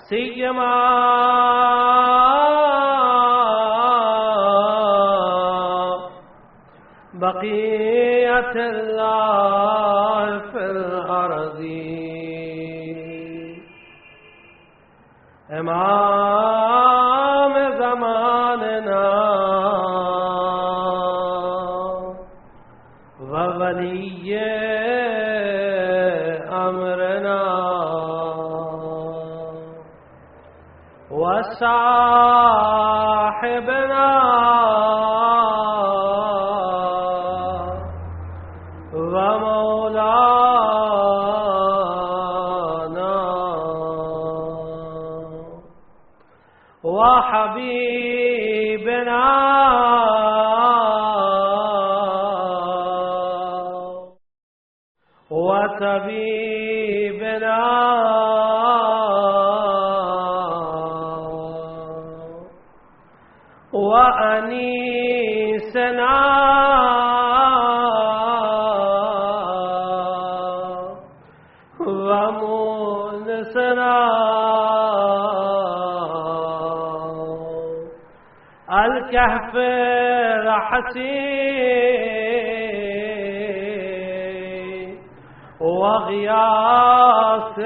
سیما بقیت اللہ فی الارض امام زماننا وولی امرنا وصاحبنا ومولانا وحبيبنا وطبيبنا وأنيسنا ومونسنا الكهف الحسين وغياث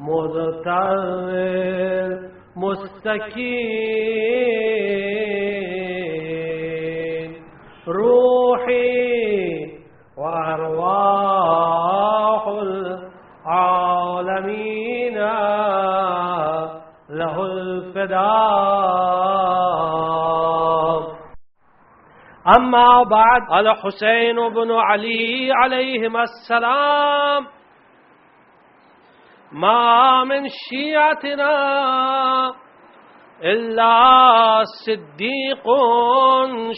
المضطر مستكين روحي وأرواح العالمين له الفداء. اما بعد، الحسین بن علی علیہم السلام ما من شیعتنا الا صدیق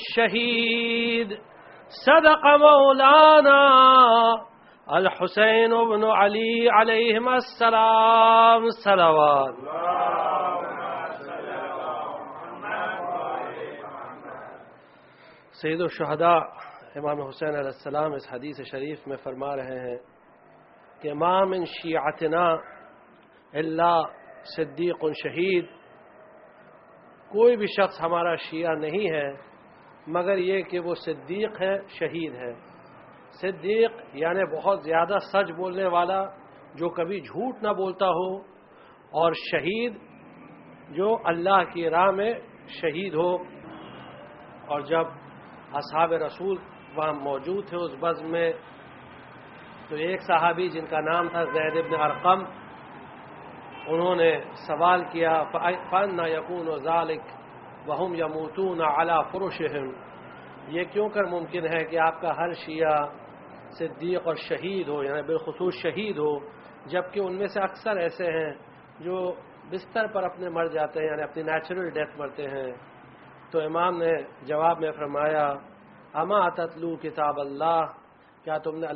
شہید. صدق مولانا الحسین بن علی علیہم السلام. صلوات. سید الشہداء امام حسین علیہ السلام اس حدیث شریف میں فرما رہے ہیں کہ ما من شیعتنا الا صدیق شہید. کوئی بھی شخص ہمارا شیعہ نہیں ہے مگر یہ کہ وہ صدیق ہے، شہید ہے. صدیق یعنی بہت زیادہ سچ بولنے والا، جو کبھی جھوٹ نہ بولتا ہو، اور شہید جو اللہ کی راہ میں شہید ہو. اور جب اصحاب رسول وہاں موجود تھے اس بزم میں، تو ایک صحابی جن کا نام تھا زید بن ارقم، انہوں نے سوال کیا فَأَنَّ يَكُونُ ذَلِكَ وَهُمْ يَمُوتُونَ عَلَى فُرُشِهِمْ. یہ کیوں کر ممکن ہے کہ آپ کا ہر شیعہ صدیق اور شہید ہو، یعنی بالخصوص شہید ہو، جبکہ ان میں سے اکثر ایسے ہیں جو بستر پر اپنے مر جاتے ہیں، یعنی اپنی نیچرل ڈیتھ مرتے ہیں. تو امام نے جواب میں فرمایا اما تتلو کتاب اللہ، کیا تم نے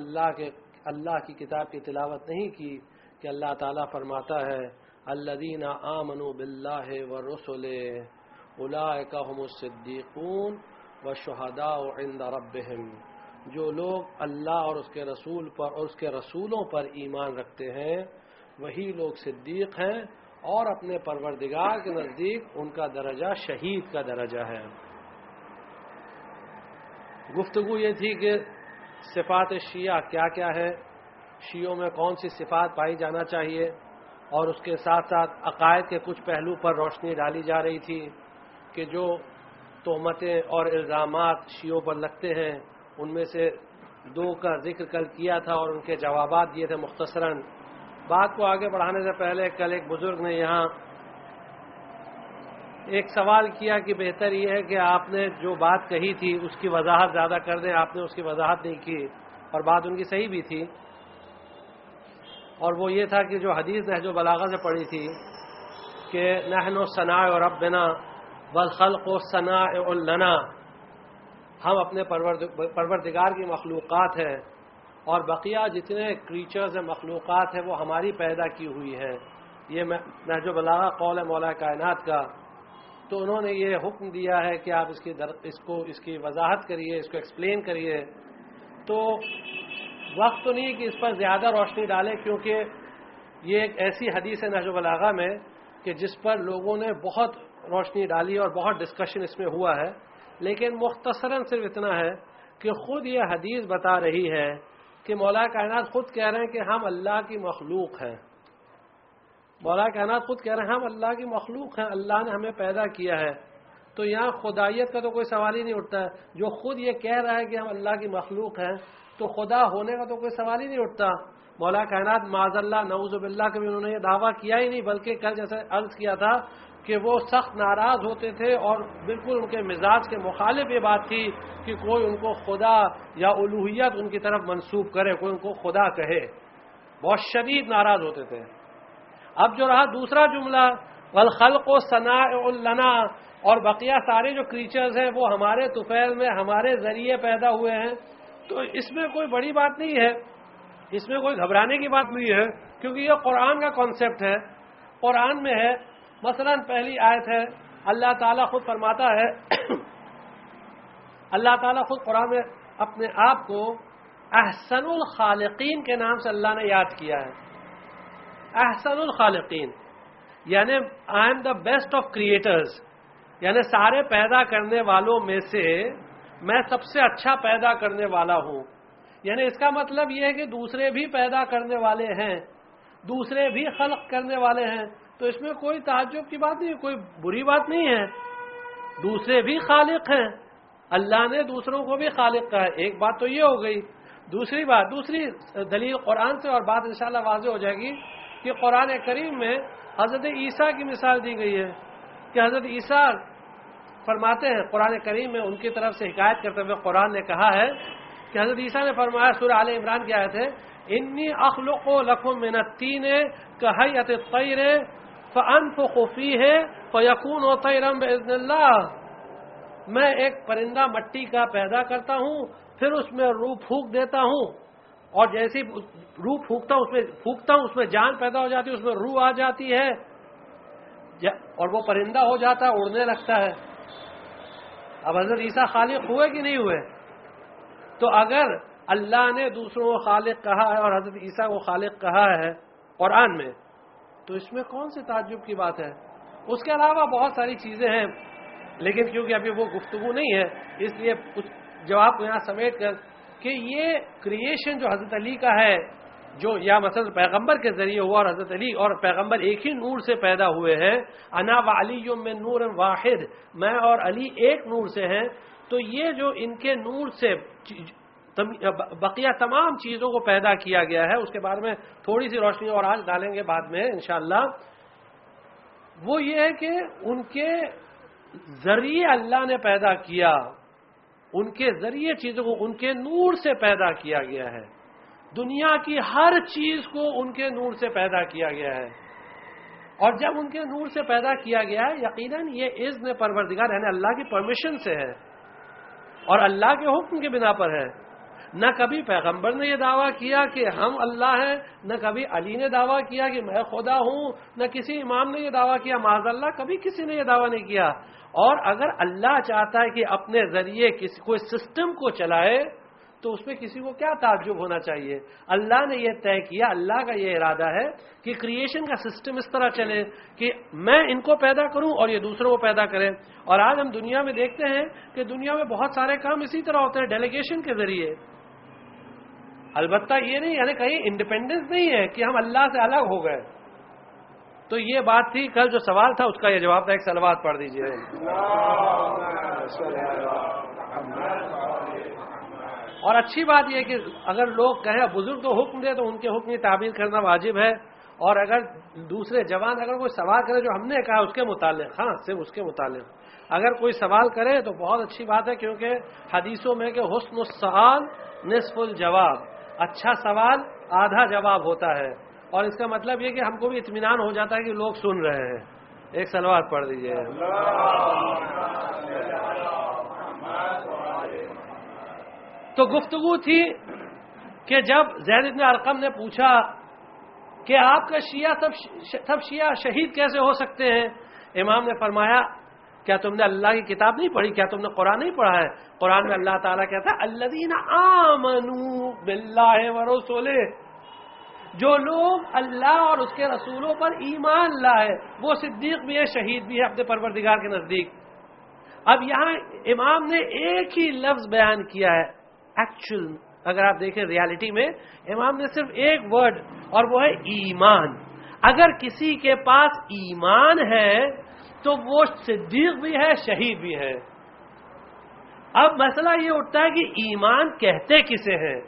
اللہ کی کتاب کی تلاوت نہیں کی کہ اللہ تعالیٰ فرماتا ہے الذین آمنوا باللہ ورسلہ اولئک هم الصدیقون والشہداء عند ربہم. جو لوگ اللہ اور اس کے رسول پر اور اس کے رسولوں پر ایمان رکھتے ہیں وہی لوگ صدیق ہیں، اور اپنے پروردگار کے نزدیک ان کا درجہ شہید کا درجہ ہے. گفتگو یہ تھی کہ صفات شیعہ کیا کیا ہے، شیعوں میں کون سی صفات پائی جانا چاہیے، اور اس کے ساتھ ساتھ عقائد کے کچھ پہلو پر روشنی ڈالی جا رہی تھی کہ جو تہمتیں اور الزامات شیعوں پر لگتے ہیں ان میں سے دو کا ذکر کل کیا تھا اور ان کے جوابات دیے تھے مختصراً. بات کو آگے بڑھانے سے پہلے کل ایک بزرگ نے یہاں ایک سوال کیا کہ بہتر یہ ہے کہ آپ نے جو بات کہی تھی اس کی وضاحت زیادہ کر دیں. آپ نے اس کی وضاحت نہیں کی اور بات ان کی صحیح بھی تھی، اور وہ یہ تھا کہ جو حدیث نہج و بلاغہ سے پڑھی تھی کہ نحن ثناء ربنا والخلق ثناء لنا، ہم اپنے پروردگار کی مخلوقات ہیں اور بقیہ جتنے کریچرز ہیں، مخلوقات ہیں، وہ ہماری پیدا کی ہوئی ہیں. یہ نہج و بلاغہ قول مولا کائنات کا. تو انہوں نے یہ حکم دیا ہے کہ آپ اس کی وضاحت کریے، اس کو ایکسپلین کریے. تو وقت تو نہیں کہ اس پر زیادہ روشنی ڈالیں، کیونکہ یہ ایک ایسی حدیث ہے نہج البلاغہ میں کہ جس پر لوگوں نے بہت روشنی ڈالی اور بہت ڈسکشن اس میں ہوا ہے، لیکن مختصراً صرف اتنا ہے کہ خود یہ حدیث بتا رہی ہے کہ مولا کائنات خود کہہ رہے ہیں کہ ہم اللہ کی مخلوق ہیں. مولا کائنات خود کہہ رہے ہیں ہم اللہ کی مخلوق ہیں، اللہ نے ہمیں پیدا کیا ہے. تو یہاں خدائیت کا تو کوئی سوال ہی نہیں اٹھتا ہے. جو خود یہ کہہ رہا ہے کہ ہم اللہ کی مخلوق ہیں تو خدا ہونے کا تو کوئی سوال ہی نہیں اٹھتا. مولا کائنات معاذ اللہ نعوذ باللہ کبھی انہوں نے یہ دعویٰ کیا ہی نہیں، بلکہ کل جیسے عرض کیا تھا کہ وہ سخت ناراض ہوتے تھے اور بالکل ان کے مزاج کے مخالف یہ بات تھی کہ کوئی ان کو خدا یا الوہیت ان کی طرف منسوب کرے، کوئی ان کو خدا کہے. بہت شدید ناراض ہوتے تھے. اب جو رہا دوسرا جملہ والخلق صنائع لنا، اور بقیہ سارے جو کریچرز ہیں وہ ہمارے طفیل میں ہمارے ذریعے پیدا ہوئے ہیں، تو اس میں کوئی بڑی بات نہیں ہے، اس میں کوئی گھبرانے کی بات نہیں ہے، کیونکہ یہ قرآن کا کانسیپٹ ہے. قرآن میں ہے، مثلا پہلی آیت ہے اللہ تعالیٰ خود فرماتا ہے اللہ تعالیٰ خود قرآن میں اپنے آپ کو احسن الخالقین کے نام سے اللہ نے یاد کیا ہے. احسن الخالقین یعنی I am the best of creators, یعنی سارے پیدا کرنے والوں میں سے میں سب سے اچھا پیدا کرنے والا ہوں. یعنی اس کا مطلب یہ ہے کہ دوسرے بھی پیدا کرنے والے ہیں، دوسرے بھی خلق کرنے والے ہیں، تو اس میں کوئی تعجب کی بات نہیں، کوئی بری بات نہیں ہے. دوسرے بھی خالق ہیں، اللہ نے دوسروں کو بھی خالق کہا ہے. ایک بات تو یہ ہو گئی. دوسری بات، دوسری دلیل قرآن سے، اور بات انشاءاللہ واضح ہو جائے گی کہ قرآن کریم میں حضرت عیسیٰ کی مثال دی گئی ہے کہ حضرت عیسیٰ فرماتے ہیں قرآن کریم میں ان کی طرف سے حکایت کرتے ہوئے قرآن نے کہا ہے کہ حضرت عیسیٰ نے فرمایا سورہ آل عمران کی آیت ہے انی اخلق لکم من الطین کہیئۃ الطیر فانفخ فیہ فیکون طیرا باذن اللہ. میں ایک پرندہ مٹی کا پیدا کرتا ہوں، پھر اس میں روح پھونک دیتا ہوں، اور جیسی روح پھونکتا ہوں اس میں جان پیدا ہو جاتی ہے، اس میں روح آ جاتی ہے اور وہ پرندہ ہو جاتا ہے، اڑنے لگتا ہے. اب حضرت عیسیٰ خالق ہوئے کہ نہیں ہوئے؟ تو اگر اللہ نے دوسروں کو خالق کہا ہے اور حضرت عیسیٰ کو خالق کہا ہے قرآن میں، تو اس میں کون سی تعجب کی بات ہے؟ اس کے علاوہ بہت ساری چیزیں ہیں، لیکن کیونکہ ابھی وہ گفتگو نہیں ہے اس لیے کچھ جواب کو یہاں سمیٹ کر کہ یہ کریشن جو حضرت علی کا ہے، جو یا مثلا پیغمبر کے ذریعے ہوا، اور حضرت علی اور پیغمبر ایک ہی نور سے پیدا ہوئے ہیں، انا وعلی من نور واحد، میں اور علی ایک نور سے ہیں. تو یہ جو ان کے نور سے بقیہ تمام چیزوں کو پیدا کیا گیا ہے، اس کے بارے میں تھوڑی سی روشنی اور آج ڈالیں گے بعد میں انشاءاللہ. وہ یہ ہے کہ ان کے ذریعے اللہ نے پیدا کیا، ان کے ذریعے چیزوں کو ان کے نور سے پیدا کیا گیا ہے. دنیا کی ہر چیز کو ان کے نور سے پیدا کیا گیا ہے، اور جب ان کے نور سے پیدا کیا گیا ہے یقیناً یہ اذن پروردگار یعنی اللہ کی پرمیشن سے ہے اور اللہ کے حکم کے بنا پر ہے. نہ کبھی پیغمبر نے یہ دعویٰ کیا کہ ہم اللہ ہیں، نہ کبھی علی نے دعویٰ کیا کہ میں خدا ہوں، نہ کسی امام نے یہ دعویٰ کیا، معاذ اللہ کبھی کسی نے یہ دعویٰ نہیں کیا. اور اگر اللہ چاہتا ہے کہ اپنے ذریعے کسی کوئی سسٹم کو چلائے تو اس میں کسی کو کیا تعجب ہونا چاہیے؟ اللہ نے یہ طے کیا، اللہ کا یہ ارادہ ہے کہ کریشن کا سسٹم اس طرح چلے کہ میں ان کو پیدا کروں اور یہ دوسروں کو پیدا کریں. اور آج ہم دنیا میں دیکھتے ہیں کہ دنیا میں بہت سارے کام اسی طرح ہوتے ہیں ڈیلیگیشن کے ذریعے. البتہ یہ نہیں یعنی کہیں انڈیپینڈنس نہیں ہے کہ ہم اللہ سے الگ ہو گئے. تو یہ بات تھی. کل جو سوال تھا اس کا یہ جواب تھا. ایک صلوات پڑھ دیجئے. اور اچھی بات یہ کہ اگر لوگ کہیں بزرگ تو حکم دے تو ان کے حکم کی تعمیل کرنا واجب ہے، اور اگر دوسرے جوان اگر کوئی سوال کرے جو ہم نے کہا اس کے متعلق، ہاں صرف اس کے متعلق اگر کوئی سوال کرے تو بہت اچھی بات ہے، کیونکہ حدیثوں میں کہ حسن السؤال نصف الجواب، اچھا سوال آدھا جواب ہوتا ہے. اور اس کا مطلب یہ کہ ہم کو بھی اطمینان ہو جاتا ہے کہ لوگ سن رہے ہیں. ایک صلوات پڑھ دیجئے. تو گفتگو تھی کہ جب زید بن ارقم نے پوچھا کہ آپ کا شیعہ سب شیعہ شہید کیسے ہو سکتے ہیں، امام نے فرمایا کیا تم نے اللہ کی کتاب نہیں پڑھی؟ کیا تم نے قرآن نہیں پڑھا ہے؟ قرآن میں اللہ تعالیٰ کہتا ہے الذین آمنوا باللہ ورسولہ، جو لوگ اللہ اور اس کے رسولوں پر ایمان لائے وہ صدیق بھی ہے، شہید بھی ہے اپنے پروردگار کے نزدیک۔ اب یہاں امام نے ایک ہی لفظ بیان کیا ہے، ایکچوئل اگر آپ دیکھیں ریالٹی میں امام نے صرف ایک ورڈ، اور وہ ہے ایمان۔ اگر کسی کے پاس ایمان ہے تو وہ صدیق بھی ہے، شہید بھی ہے۔ اب مسئلہ یہ اٹھتا ہے کہ ایمان کہتے کسے ہیں،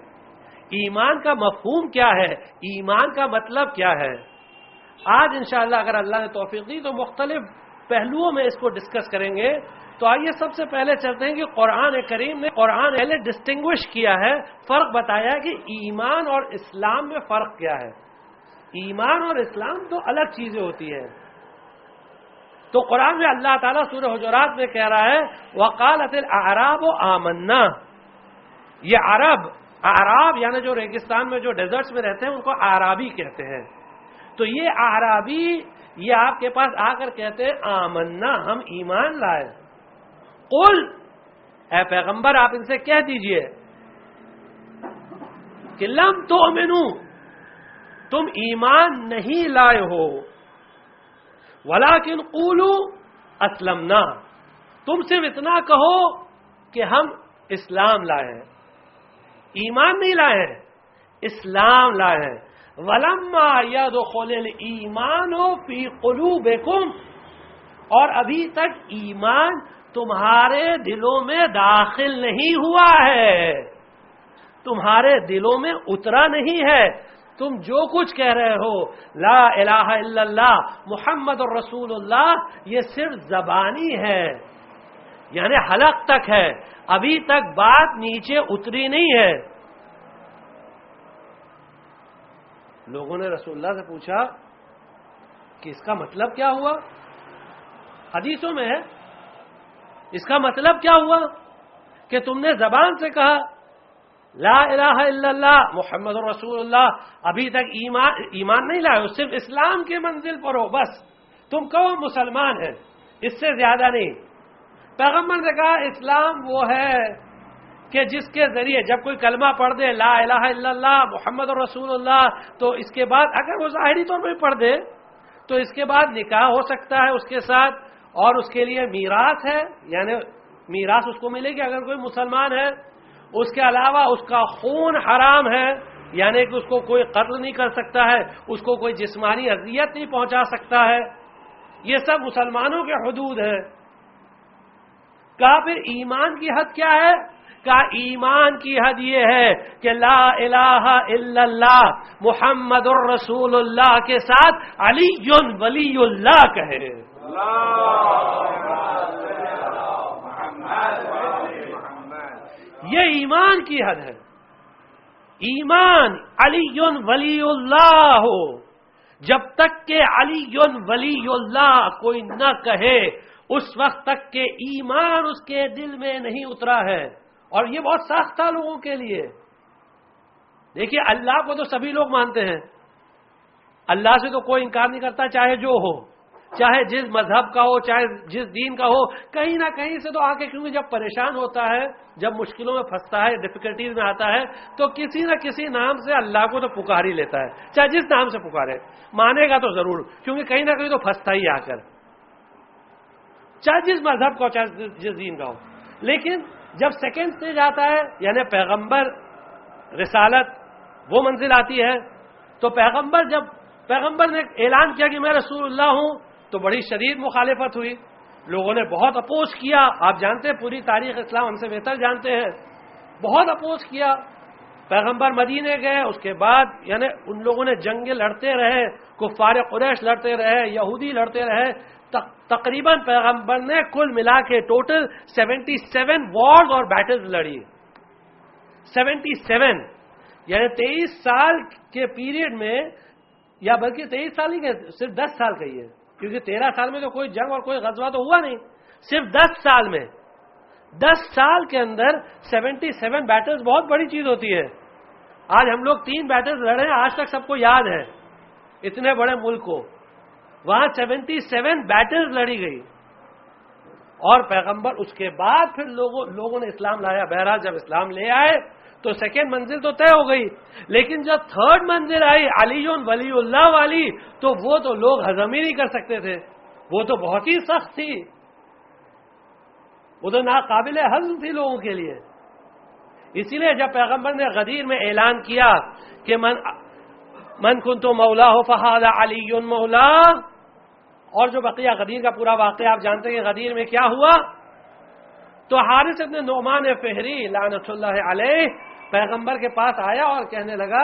ایمان کا مفہوم کیا ہے، ایمان کا مطلب کیا ہے۔ آج انشاءاللہ اگر اللہ نے توفیق دی تو مختلف پہلوؤں میں اس کو ڈسکس کریں گے۔ تو آئیے سب سے پہلے چلتے ہیں کہ قرآن کریم نے پہلے ڈسٹنگوش کیا ہے، فرق بتایا کہ ایمان اور اسلام میں فرق کیا ہے۔ ایمان اور اسلام تو الگ چیزیں ہوتی ہیں۔ تو قرآن میں اللہ تعالیٰ سورہ حجرات میں کہہ رہا ہے وَقَالَتِ الْأَعْرَابُ آمَنَّا، یہ اعراب یعنی جو ریگستان میں جو ڈیزرٹس میں رہتے ہیں ان کو اعرابی کہتے ہیں۔ تو یہ اعرابی یہ آپ کے پاس آ کر کہتے ہیں آمنا، ہم ایمان لائے۔ قل، اے پیغمبر آپ ان سے کہہ دیجئے کہ لم تؤمنو، تم ایمان نہیں لائے ہو، ولیکن قولوا اسلمنا، تم صرف اتنا کہو کہ ہم اسلام لائے ہیں، ایمان نہیں لائے ہیں، اسلام لائے ہیں۔ ولما يدخل الایمان فی قلوبکم، اور ابھی تک ایمان تمہارے دلوں میں داخل نہیں ہوا ہے، تمہارے دلوں میں اترا نہیں ہے۔ تم جو کچھ کہہ رہے ہو لا الہ الا اللہ محمد الرسول اللہ، یہ صرف زبانی ہے، یعنی حلق تک ہے، ابھی تک بات نیچے اتری نہیں ہے۔ لوگوں نے رسول اللہ سے پوچھا کہ اس کا مطلب کیا ہوا، حدیثوں میں ہے اس کا مطلب کیا ہوا کہ تم نے زبان سے کہا لا الہ الا اللہ محمد رسول اللہ، ابھی تک ایمان نہیں لائے ہو، صرف اسلام کے منزل پر ہو، بس تم کہو مسلمان ہیں، اس سے زیادہ نہیں۔ پیغمبر نے کہا اسلام وہ ہے کہ جس کے ذریعے جب کوئی کلمہ پڑھ دے لا الہ الا اللہ محمد رسول اللہ، تو اس کے بعد اگر وہ ظاہری طور پہ پڑھ دے تو اس کے بعد نکاح ہو سکتا ہے اس کے ساتھ، اور اس کے لیے میراث ہے، یعنی میراث اس کو ملے گی اگر کوئی مسلمان ہے۔ اس کے علاوہ اس کا خون حرام ہے، یعنی کہ اس کو کوئی قتل نہیں کر سکتا ہے، اس کو کوئی جسمانی اذیت نہیں پہنچا سکتا ہے، یہ سب مسلمانوں کے حدود ہیں۔ کہا پھر ایمان کی حد کیا ہے؟ کہا ایمان کی حد یہ ہے کہ لا الہ الا اللہ محمد الرسول اللہ کے ساتھ علی ولی اللہ کہے۔ یہ ایمان کی حد ہے، ایمان علی ولی اللہ ہو، جب تک کہ علی ولی اللہ کوئی نہ کہے اس وقت تک کہ ایمان اس کے دل میں نہیں اترا ہے۔ اور یہ بہت سخت تھا لوگوں کے لیے۔ دیکھیے اللہ کو تو سبھی لوگ مانتے ہیں، اللہ سے تو کوئی انکار نہیں کرتا، چاہے جو ہو، چاہے جس مذہب کا ہو، چاہے جس دین کا ہو، کہیں نہ کہیں سے تو آ کے، کیونکہ جب پریشان ہوتا ہے، جب مشکلوں میں پھنستا ہے، ڈیفیکلٹیز میں آتا ہے، تو کسی نہ کسی نام سے اللہ کو تو پکار ہی لیتا ہے، چاہے جس نام سے پکارے، مانے گا تو ضرور، کیونکہ کہیں نہ کہیں تو پھنستا ہی آ کر، چاہے جس مذہب کا ہو، چاہے جس دین کا ہو۔ لیکن جب سیکنڈ اسٹیج آتا ہے، یعنی پیغمبر رسالت وہ منزل آتی ہے، تو جب پیغمبر نے اعلان کیا کہ میں رسول اللہ ہوں، تو بڑی شدید مخالفت ہوئی، لوگوں نے بہت اپوز کیا۔ آپ جانتے ہیں، پوری تاریخ اسلام ہم سے بہتر جانتے ہیں، بہت اپوز کیا۔ پیغمبر مدینے گئے، اس کے بعد یعنی ان لوگوں نے جنگیں لڑتے رہے، کفار قریش لڑتے رہے، یہودی لڑتے رہے، تقریباً پیغمبر نے کل ملا کے ٹوٹل 77 وارز اور بیٹلز لڑی، 77، یعنی 23 سال کے پیریڈ میں، یا بلکہ 23 سال ہی کے، صرف 10 سال کا ہی ہے، کیونکہ 13 سال میں تو کوئی جنگ اور کوئی غزوہ تو ہوا نہیں، صرف 10 سال میں، 10 سال کے اندر 77 بیٹلز بہت بڑی چیز ہوتی ہے۔ آج ہم لوگ 3 بیٹلز لڑے ہیں، آج تک سب کو یاد ہے، اتنے بڑے ملک کو، وہاں 77 بیٹلز لڑی گئی، اور پیغمبر اس کے بعد پھر لوگوں نے اسلام لایا۔ بہرحال جب اسلام لے آئے تو سیکنڈ منزل تو طے ہو گئی، لیکن جب تھرڈ منزل آئی علی ولی اللہ والی تو وہ تو لوگ ہضم ہی نہیں کر سکتے تھے، وہ تو بہت ہی سخت تھی، وہ تو ناقابل ہضم تھی لوگوں کے لیے۔ اسی لیے جب پیغمبر نے غدیر میں اعلان کیا کہ من کنت مولا فہذا علی مولا، اور جو بقیہ غدیر کا پورا واقعہ آپ جانتے ہیں کہ غدیر میں کیا ہوا، تو حارث ابن نعمان فہری لعنت اللہ علیہ پیغمبر کے پاس آیا اور کہنے لگا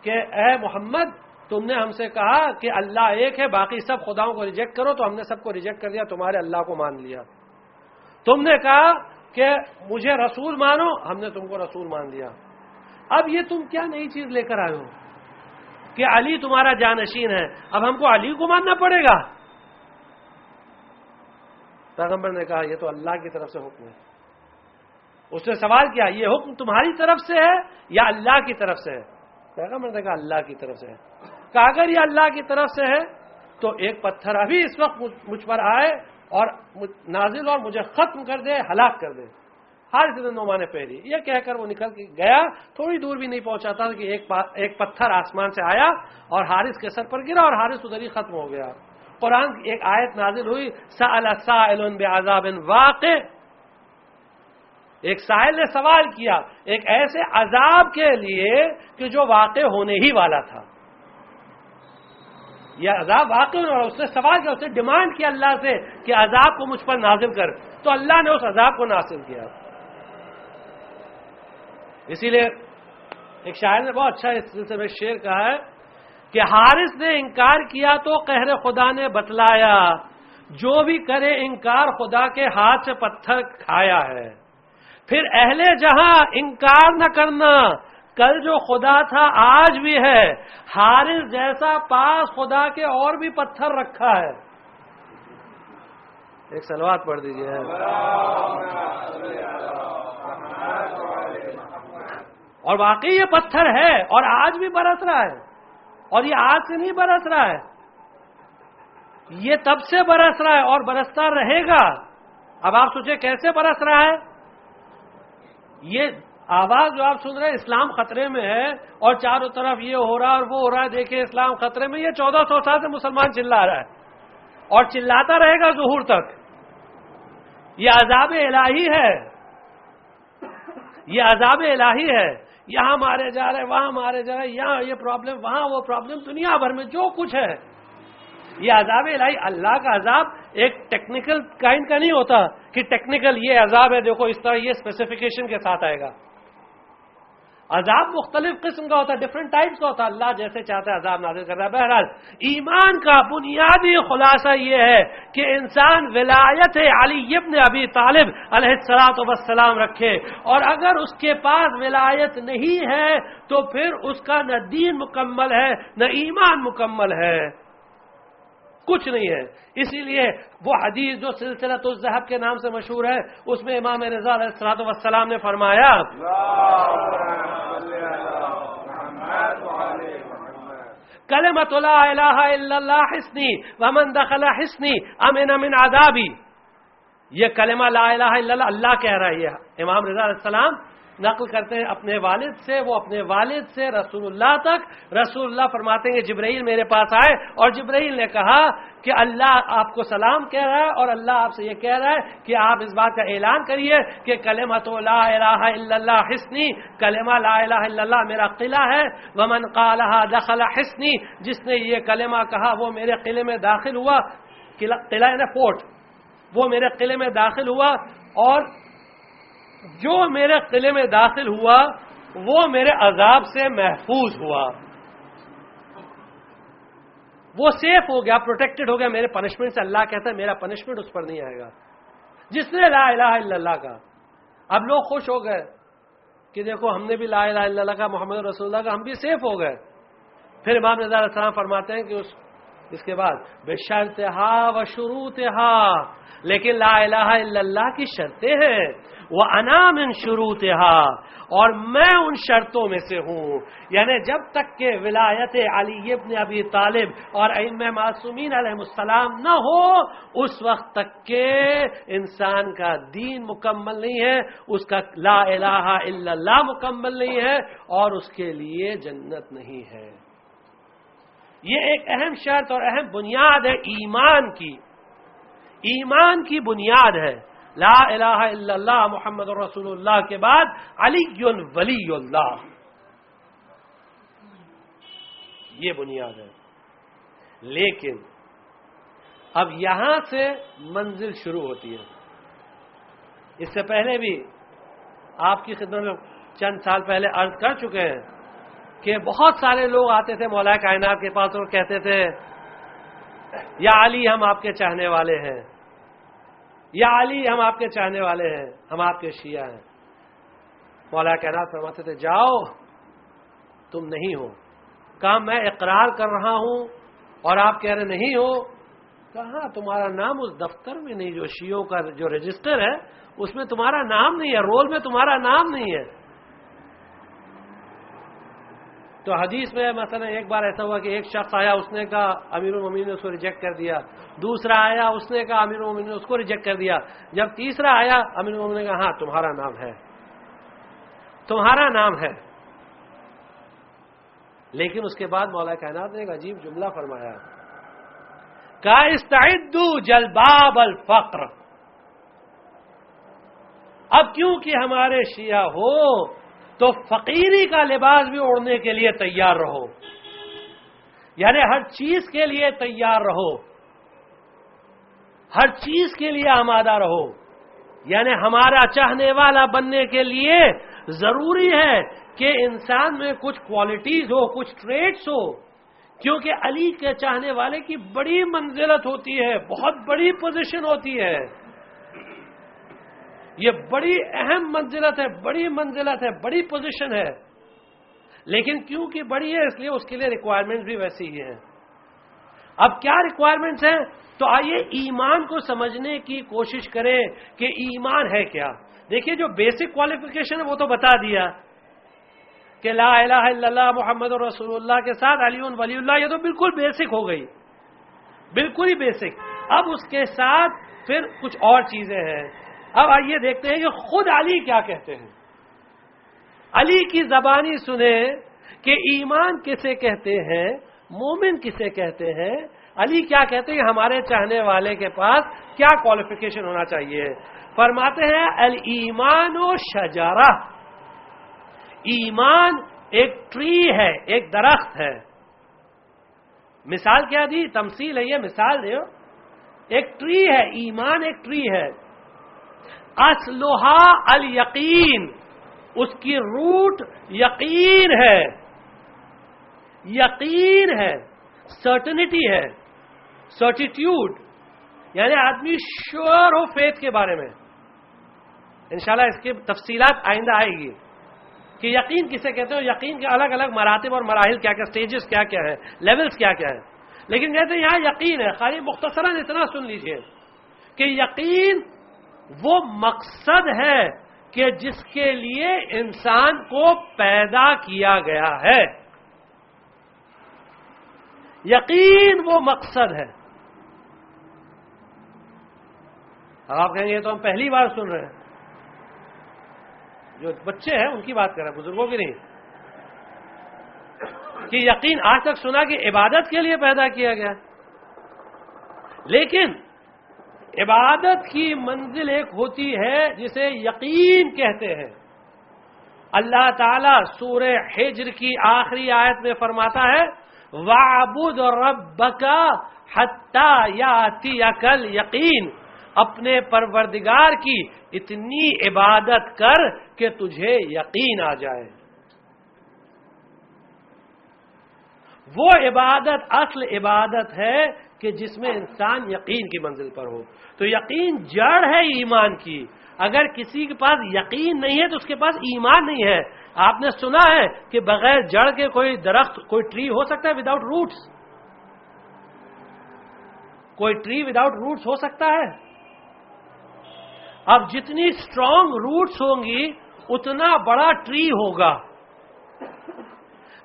کہ اے محمد، تم نے ہم سے کہا کہ اللہ ایک ہے، باقی سب خداؤں کو ریجیکٹ کرو، تو ہم نے سب کو ریجیکٹ کر دیا، تمہارے اللہ کو مان لیا۔ تم نے کہا کہ مجھے رسول مانو، ہم نے تم کو رسول مان لیا۔ اب یہ تم کیا نئی چیز لے کر آئے ہو کہ علی تمہارا جانشین ہے، اب ہم کو علی کو ماننا پڑے گا؟ پیغمبر نے کہا یہ تو اللہ کی طرف سے حکم ہے۔ اس نے سوال کیا یہ حکم تمہاری طرف سے ہے یا اللہ کی طرف سے ہے؟ پیغمبر نے کہا اللہ کی طرف سے ہے۔ کہا اگر یہ اللہ کی طرف سے ہے تو ایک پتھر ابھی اس وقت مجھ پر آئے اور نازل اور مجھے ختم کر دے، ہلاک کر دے۔ حارث بن نعمان فہری یہ کہہ کر وہ نکل کے گیا، تھوڑی دور بھی نہیں پہنچا تھا کہ ایک پتھر آسمان سے آیا اور حارث کے سر پر گرا اور حارث ادھر ہی ختم ہو گیا۔ قرآن کی ایک آیت نازل ہوئی، سأل سائل بعذاب واقع، ایک سائل نے سوال کیا ایک ایسے عذاب کے لیے کہ جو واقع ہونے ہی والا تھا، یہ عذاب واقع ہونے والا، اس نے سوال کیا، اس نے ڈیمانڈ کیا اللہ سے کہ عذاب کو مجھ پر نازل کر، تو اللہ نے اس عذاب کو نازل کیا۔ اسی لیے ایک شاعر نے بہت اچھا اس سلسلے میں شعر کہا ہے کہ حارث نے انکار کیا تو قہر خدا نے بتلایا، جو بھی کرے انکار خدا کے ہاتھ سے پتھر کھایا ہے۔ پھر اہل جہاں انکار نہ کرنا، کل جو خدا تھا آج بھی ہے، حارث جیسا پاس خدا کے اور بھی پتھر رکھا ہے۔ ایک صلوات پڑھ دیجیے۔ اور واقعی یہ پتھر ہے اور آج بھی برس رہا ہے، اور یہ آج سے نہیں برس رہا ہے، یہ تب سے برس رہا ہے اور برستا رہے گا۔ اب آپ سوچیں کیسے برس رہا ہے؟ یہ آواز جو آپ سن رہے ہیں اسلام خطرے میں ہے اور چاروں طرف یہ ہو رہا ہے اور وہ ہو رہا ہے، دیکھیں اسلام خطرے میں، یہ 1400 سال سے مسلمان چلا رہا ہے اور چلاتا رہے گا ظہور تک۔ یہ عذاب الہی ہے، یہ عذاب الہی ہے، یہاں مارے جا رہے، وہاں مارے جا رہے، یہاں یہ پرابلم، وہاں وہ پرابلم، دنیا بھر میں جو کچھ ہے یہ عذاب الہی۔ اللہ کا عذاب ایک ٹیکنیکل کائنڈ کا نہیں ہوتا کہ ٹیکنیکل یہ عذاب ہے، دیکھو اس طرح یہ اسپیسیفیکیشن کے ساتھ آئے گا۔ عذاب مختلف قسم کا ہوتا ہے، ڈفرنٹ ٹائپس کا ہوتا ہے، اللہ جیسے چاہتا ہے عذاب نازل کرتا ہے۔ بہرحال ایمان کا بنیادی خلاصہ یہ ہے کہ انسان ولایت علی ابن ابی طالب علیہ الصلوۃ والسلام رکھے، اور اگر اس کے پاس ولایت نہیں ہے تو پھر اس کا نہ دین مکمل ہے نہ ایمان مکمل ہے، کچھ نہیں ہے۔ اسی لیے وہ حدیث جو سلسلۃ الذہب کے نام سے مشہور ہے، اس میں امام رضا علیہ الصلوۃ والسلام نے فرمایا کلمۃ لا الہ الا اللہ حصنی ومن دخل حصنی امن من عذابی۔ یہ کلمہ لا الہ الا اللہ اللہ کہہ رہا ہے، یہ امام رضا علیہ السلام نقل کرتے ہیں اپنے والد سے، وہ اپنے والد سے رسول اللہ تک۔ رسول اللہ فرماتے ہیں کہ جبرائیل میرے پاس آئے اور جبرائیل نے کہا کہ اللہ آپ کو سلام کہہ رہا ہے اور اللہ آپ سے یہ کہہ رہا ہے کہ آپ اس بات کا اعلان کریے کہ کلمۃ لا الہ الا اللہ حصنی، کلمہ لا الہ الا اللہ میرا قلعہ ہے، ومن قالها دخل حصنی، جس نے یہ کلمہ کہا وہ میرے قلعے میں داخل ہوا، قلعہ یعنی فورٹ، وہ میرے قلعے میں داخل ہوا، اور جو میرے قلعے میں داخل ہوا وہ میرے عذاب سے محفوظ ہوا، وہ سیف ہو گیا، پروٹیکٹڈ ہو گیا میرے پنشمنٹ سے۔ اللہ کہتا ہے میرا پنشمنٹ اس پر نہیں آئے گا جس نے لا الہ الا اللہ کا۔ اب لوگ خوش ہو گئے کہ دیکھو ہم نے بھی لا الہ الا اللہ کا، محمد رسول اللہ کا، ہم بھی سیف ہو گئے۔ پھر امام رضا علیہ السلام فرماتے ہیں کہ اس کے بعد بشرطہا و شروطہا، لیکن لا الہ الا اللہ کی شرطیں ہیں، وَأَنَا مِن شُرُوطِهَا، اور میں ان شرطوں میں سے ہوں. یعنی جب تک کہ ولایت علی ابن ابی طالب اور ائمہ معصومین علیہم السلام نہ ہو، اس وقت تک کہ انسان کا دین مکمل نہیں ہے، اس کا لا الہ الا اللہ مکمل نہیں ہے، اور اس کے لیے جنت نہیں ہے. یہ ایک اہم شرط اور اہم بنیاد ہے ایمان کی. ایمان کی بنیاد ہے لا الہ الا اللہ محمد رسول اللہ کے بعد علی ولی اللہ. یہ بنیاد ہے. لیکن اب یہاں سے منزل شروع ہوتی ہے. اس سے پہلے بھی آپ کی خدمت میں چند سال پہلے عرض کر چکے ہیں کہ بہت سارے لوگ آتے تھے مولا کائنات کے پاس اور کہتے تھے یا علی ہم آپ کے چاہنے والے ہیں، یا علی ہم آپ کے چاہنے والے ہیں، ہم آپ کے شیعہ ہیں. مولا کائنات فرماتے تھے جاؤ تم نہیں ہو. کہا میں اقرار کر رہا ہوں اور آپ کہہ رہے نہیں ہو. کہا تمہارا نام اس دفتر میں نہیں، جو شیعوں کا جو رجسٹر ہے اس میں تمہارا نام نہیں ہے، رول میں تمہارا نام نہیں ہے. تو حدیث میں مثلا ایک بار ایسا ہوا کہ ایک شخص آیا، اس نے کہا امیر المومنین نے اس کو ریجیکٹ کر دیا. دوسرا آیا، اس نے کہا امیر المومنین نے اس کو ریجیکٹ کر دیا. جب تیسرا آیا امیر المومنین نے کہا ہاں تمہارا نام ہے، تمہارا نام ہے. لیکن اس کے بعد مولا کائنات نے ایک عجیب جملہ فرمایا کہ استعدوا جلباب الفقر. اب کیونکہ ہمارے شیعہ ہو تو فقیری کا لباس بھی اوڑھنے کے لیے تیار رہو، یعنی ہر چیز کے لیے تیار رہو، ہر چیز کے لیے آمادہ رہو. یعنی ہمارا چاہنے والا بننے کے لیے ضروری ہے کہ انسان میں کچھ کوالٹیز ہو، کچھ ٹریٹس ہو. کیونکہ علی کے چاہنے والے کی بڑی منزلت ہوتی ہے، بہت بڑی پوزیشن ہوتی ہے. یہ بڑی اہم منزلت ہے، بڑی منزلت ہے، بڑی پوزیشن ہے. لیکن کیونکہ بڑی ہے اس لیے اس کے لیے ریکوائرمنٹس بھی ویسی ہی ہیں. اب کیا ریکوائرمنٹس ہیں؟ تو آئیے ایمان کو سمجھنے کی کوشش کریں کہ ایمان ہے کیا. دیکھیے جو بیسک کوالیفیکیشن ہے وہ تو بتا دیا کہ لا الہ الا اللہ محمد رسول اللہ کے ساتھ علی ولی اللہ، یہ تو بالکل بیسک ہو گئی، بالکل ہی بیسک. اب اس کے ساتھ پھر کچھ اور چیزیں ہیں. اب آئیے دیکھتے ہیں کہ خود علی کیا کہتے ہیں. علی کی زبانی سنیں کہ ایمان کسے کہتے ہیں، مومن کسے کہتے ہیں. علی کیا کہتے ہیں ہمارے چاہنے والے کے پاس کیا کوالیفیکیشن ہونا چاہیے. فرماتے ہیں الایمان و شجرہ. ایمان ایک ٹری ہے، ایک درخت ہے. مثال کیا دی؟ تمثیل ہے، یہ مثال دیو. ایک ٹری ہے، ایمان ایک ٹری ہے. اصلھا الیقین، اس کی روٹ یقین ہے، یقین ہے، سرٹنٹی ہے، سرٹیٹیوڈ. یعنی آدمی شیور ہو فیتھ کے بارے میں. انشاءاللہ اس کی تفصیلات آئندہ آئے گی کہ یقین کسے کہتے ہیں، یقین کے الگ الگ مراتب اور مراحل کیا کیا، سٹیجز کیا کیا ہے، لیولز کیا کیا ہے. لیکن کہتے ہیں یہاں یقین ہے. خالی مختصراً اتنا سن لیجئے کہ یقین وہ مقصد ہے کہ جس کے لیے انسان کو پیدا کیا گیا ہے. یقین وہ مقصد ہے. اب آپ کہیں گے یہ تو ہم پہلی بار سن رہے ہیں. جو بچے ہیں ان کی بات کر رہے ہیں، بزرگوں کی نہیں. کہ یقین آج تک سنا کہ عبادت کے لیے پیدا کیا گیا، لیکن عبادت کی منزل ایک ہوتی ہے جسے یقین کہتے ہیں. اللہ تعالیٰ سورہ حجر کی آخری آیت میں فرماتا ہے وَاعْبُدْ رَبَّكَ حَتَّى يَأْتِيَكَ الْيَقِينُ. اپنے پروردگار کی اتنی عبادت کر کہ تجھے یقین آ جائے. وہ عبادت اصل عبادت ہے کہ جس میں انسان یقین کی منزل پر ہو. تو یقین جڑ ہے ایمان کی. اگر کسی کے پاس یقین نہیں ہے تو اس کے پاس ایمان نہیں ہے. آپ نے سنا ہے کہ بغیر جڑ کے کوئی درخت، کوئی ٹری ہو سکتا ہے وداؤٹ روٹس؟ کوئی ٹری وداؤٹ روٹس ہو سکتا ہے؟ اب جتنی اسٹرانگ روٹس ہوں گی اتنا بڑا ٹری ہوگا.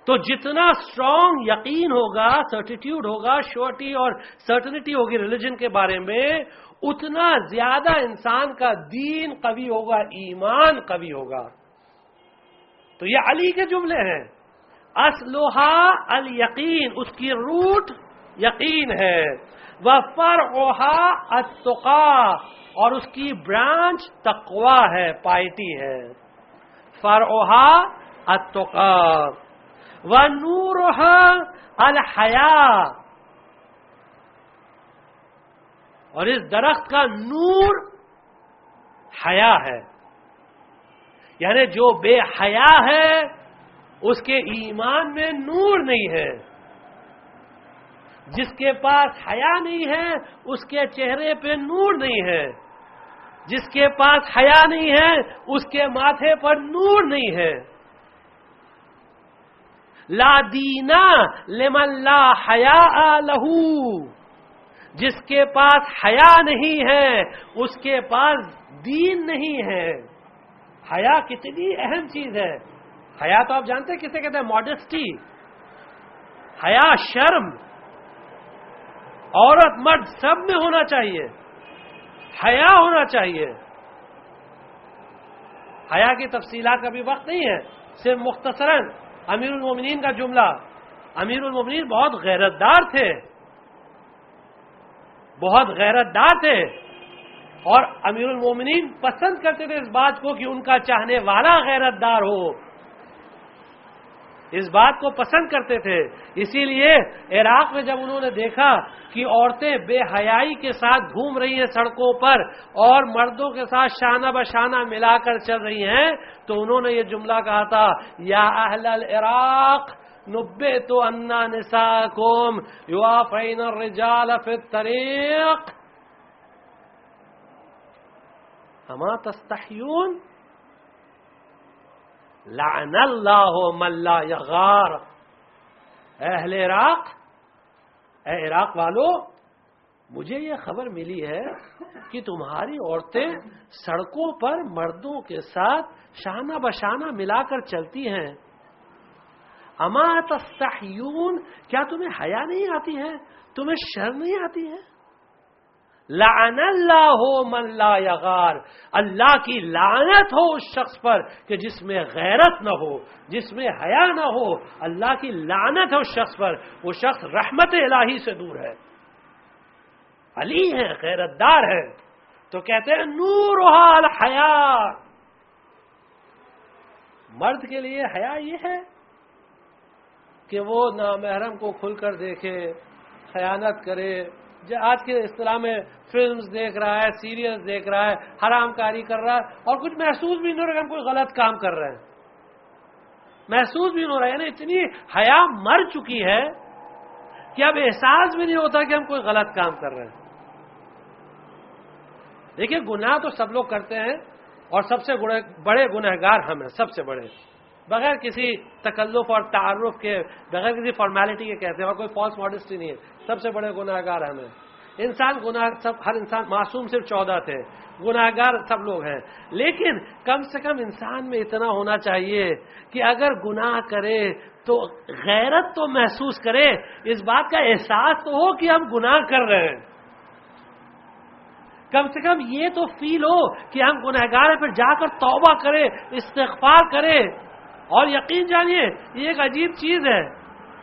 تو جتنا اسٹرانگ یقین ہوگا، سرٹیٹیوڈ ہوگا، شورٹی اور سرٹنٹی ہوگی ریلیجن کے بارے میں، اتنا زیادہ انسان کا دین قوی ہوگا، ایمان قوی ہوگا. تو یہ علی کے جملے ہیں. اصلها الیقین، اس کی روٹ یقین ہے. وفرعها التقی، اور اس کی برانچ تقوی ہے، پائٹی ہے. فرعها التقی ونورها الحیا، اور اس درخت کا نور حیا ہے. یعنی جو بے حیا ہے اس کے ایمان میں نور نہیں ہے، جس کے پاس حیا نہیں ہے اس کے چہرے پہ نور نہیں ہے، جس کے پاس حیا نہیں ہے اس کے ماتھے پر نور نہیں ہے. لا دینا لمن لا حیاء لہو، جس کے پاس حیا نہیں ہے اس کے پاس دین نہیں ہے. حیا کتنی اہم چیز ہے. حیا تو آپ جانتے ہیں کسے کہتے ہیں؟ ماڈسٹی. حیا شرم، عورت مرد سب میں ہونا چاہیے. حیا ہونا چاہیے. حیا کی تفصیلات کا بھی وقت نہیں ہے، صرف مختصراً امیر المومنین کا جملہ. امیر المومنین بہت غیرت دار تھے، بہت غیرت دار تھے، اور امیر المومنین پسند کرتے تھے اس بات کو کہ ان کا چاہنے والا غیرت دار ہو. اس بات کو پسند کرتے تھے. اسی لیے عراق میں جب انہوں نے دیکھا کہ عورتیں بے حیائی کے ساتھ گھوم رہی ہیں سڑکوں پر اور مردوں کے ساتھ شانہ بشانہ ملا کر چل رہی ہیں، تو انہوں نے یہ جملہ کہا تھا، یا اہل العراق نبئت ان نساءکم یوافین الرجال فی الطریق اما تستحیون لعن اللہ من لا یغار. اہل عراق، اے عراق والو، مجھے یہ خبر ملی ہے کہ تمہاری عورتیں سڑکوں پر مردوں کے ساتھ شانہ بشانہ ملا کر چلتی ہیں. اما تستحیون، کیا تمہیں حیا نہیں آتی ہے؟ تمہیں شرم نہیں آتی ہے؟ لعن اللہ من لا یغار، اللہ کی لعنت ہو اس شخص پر کہ جس میں غیرت نہ ہو، جس میں حیا نہ ہو. اللہ کی لعنت ہے اس شخص پر، وہ شخص رحمت الہی سے دور ہے. علی ہے، غیرت دار ہے، تو کہتے ہیں نورھا الحیا. مرد کے لیے حیا یہ ہے کہ وہ نامحرم کو کھل کر دیکھے، خیانت کرے. آج کے اصطلاح میں فلمز دیکھ رہا ہے، سیریلز دیکھ رہا ہے، حرام کاری کر رہا ہے، اور کچھ محسوس بھی نہیں ہو رہا کہ ہم کوئی غلط کام کر رہے ہیں. محسوس بھی نہیں ہو رہا ہے. یعنی اتنی حیا مر چکی ہے کہ اب احساس بھی نہیں ہوتا کہ ہم کوئی غلط کام کر رہے ہیں. دیکھیے، گناہ تو سب لوگ کرتے ہیں، اور سب سے بڑے گنہگار ہم ہیں، سب سے بڑے، بغیر کسی تکلف اور تعارف کے، بغیر کسی فارمیلٹی کے کہتے ہیں، اور کوئی فالس ماڈسٹی نہیں ہے. سب سے بڑے گنہگار ہم ہیں. انسان گناہ، سب، ہر انسان معصوم صرف 14 تھے، گنہگار سب لوگ ہیں. لیکن کم سے کم انسان میں اتنا ہونا چاہیے کہ اگر گناہ کرے تو غیرت تو محسوس کرے، اس بات کا احساس تو ہو کہ ہم گناہ کر رہے ہیں. کم سے کم یہ تو فیل ہو کہ ہم گنہگار ہیں، پھر جا کر توبہ کرے، استغفار کرے. اور یقین جانیے، یہ ایک عجیب چیز ہے،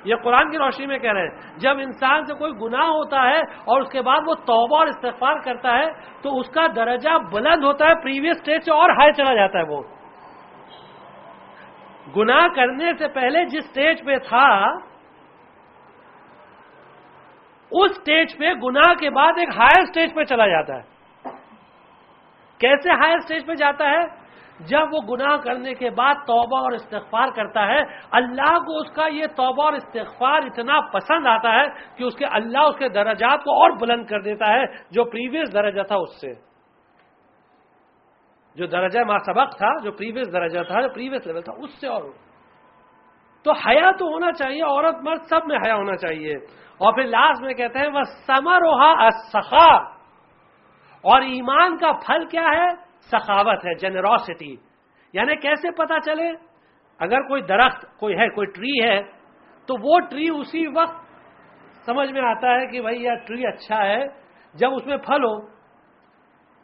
یہ قرآن کی روشنی میں کہہ رہے ہیں، جب انسان سے کوئی گناہ ہوتا ہے اور اس کے بعد وہ توبہ اور استغفار کرتا ہے تو اس کا درجہ بلند ہوتا ہے، پریویس سٹیج سے اور ہائی چلا جاتا ہے. وہ گناہ کرنے سے پہلے جس سٹیج پہ تھا، اس سٹیج پہ گناہ کے بعد ایک ہائر سٹیج پہ چلا جاتا ہے. کیسے ہائر سٹیج پہ جاتا ہے؟ جب وہ گناہ کرنے کے بعد توبہ اور استغفار کرتا ہے، اللہ کو اس کا یہ توبہ اور استغفار اتنا پسند آتا ہے کہ اس کے اللہ اس کے درجات کو اور بلند کر دیتا ہے. جو پریویس درجہ تھا اس سے، جو درجہ ما سبق تھا، جو پریویس درجہ تھا، جو پریویس لیول تھا، اس سے اور. تو حیا تو ہونا چاہیے، عورت مرد سب میں حیا ہونا چاہیے. اور پھر لاسٹ میں کہتے ہیں وَثَمَرُهَا السَّخَاءُ، اور ایمان کا پھل کیا ہے؟ سخاوت ہے، جنراسٹی. یعنی کیسے پتا چلے؟ اگر کوئی درخت کوئی ہے، کوئی ٹری ہے، تو وہ ٹری اسی وقت سمجھ میں آتا ہے کہ بھائی یہ ٹری اچھا ہے جب اس میں پھل ہو.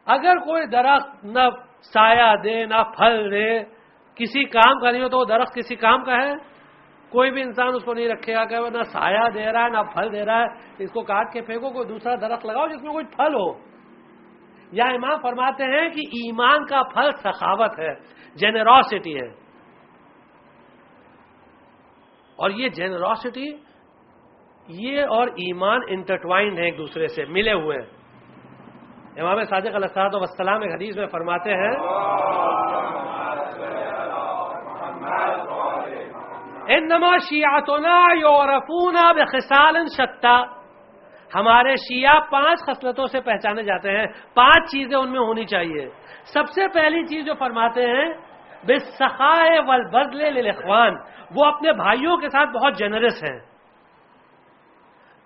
اگر کوئی درخت نہ سایہ دے نہ پھل دے، کسی کام کا نہیں ہو، تو وہ درخت کسی کام کا ہے؟ کوئی بھی انسان اس کو نہیں رکھے گا کہ وہ نہ سایہ دے رہا ہے نہ پھل دے رہا ہے، اس کو کاٹ کے پھینکو، کوئی دوسرا درخت لگاؤ جس میں کوئی پھل ہو. یا امام فرماتے ہیں کہ ایمان کا پھل سخاوت ہے، جنراسٹی ہے. اور یہ جنراسٹی یہ اور ایمان انٹرٹوائنڈ ہیں، ایک دوسرے سے ملے ہوئے ہیں. امام صادق علیہ الصلوۃ والسلام ایک حدیث میں فرماتے ہیں انما شیعتنا یعرفون بخصال شتى، ہمارے شیعہ 5 خصلتوں سے پہچانے جاتے ہیں، 5 چیزیں ان میں ہونی چاہیے. سب سے پہلی چیز جو فرماتے ہیں بالسخاء والبذل للاخوان، وہ اپنے بھائیوں کے ساتھ بہت جنرس ہیں،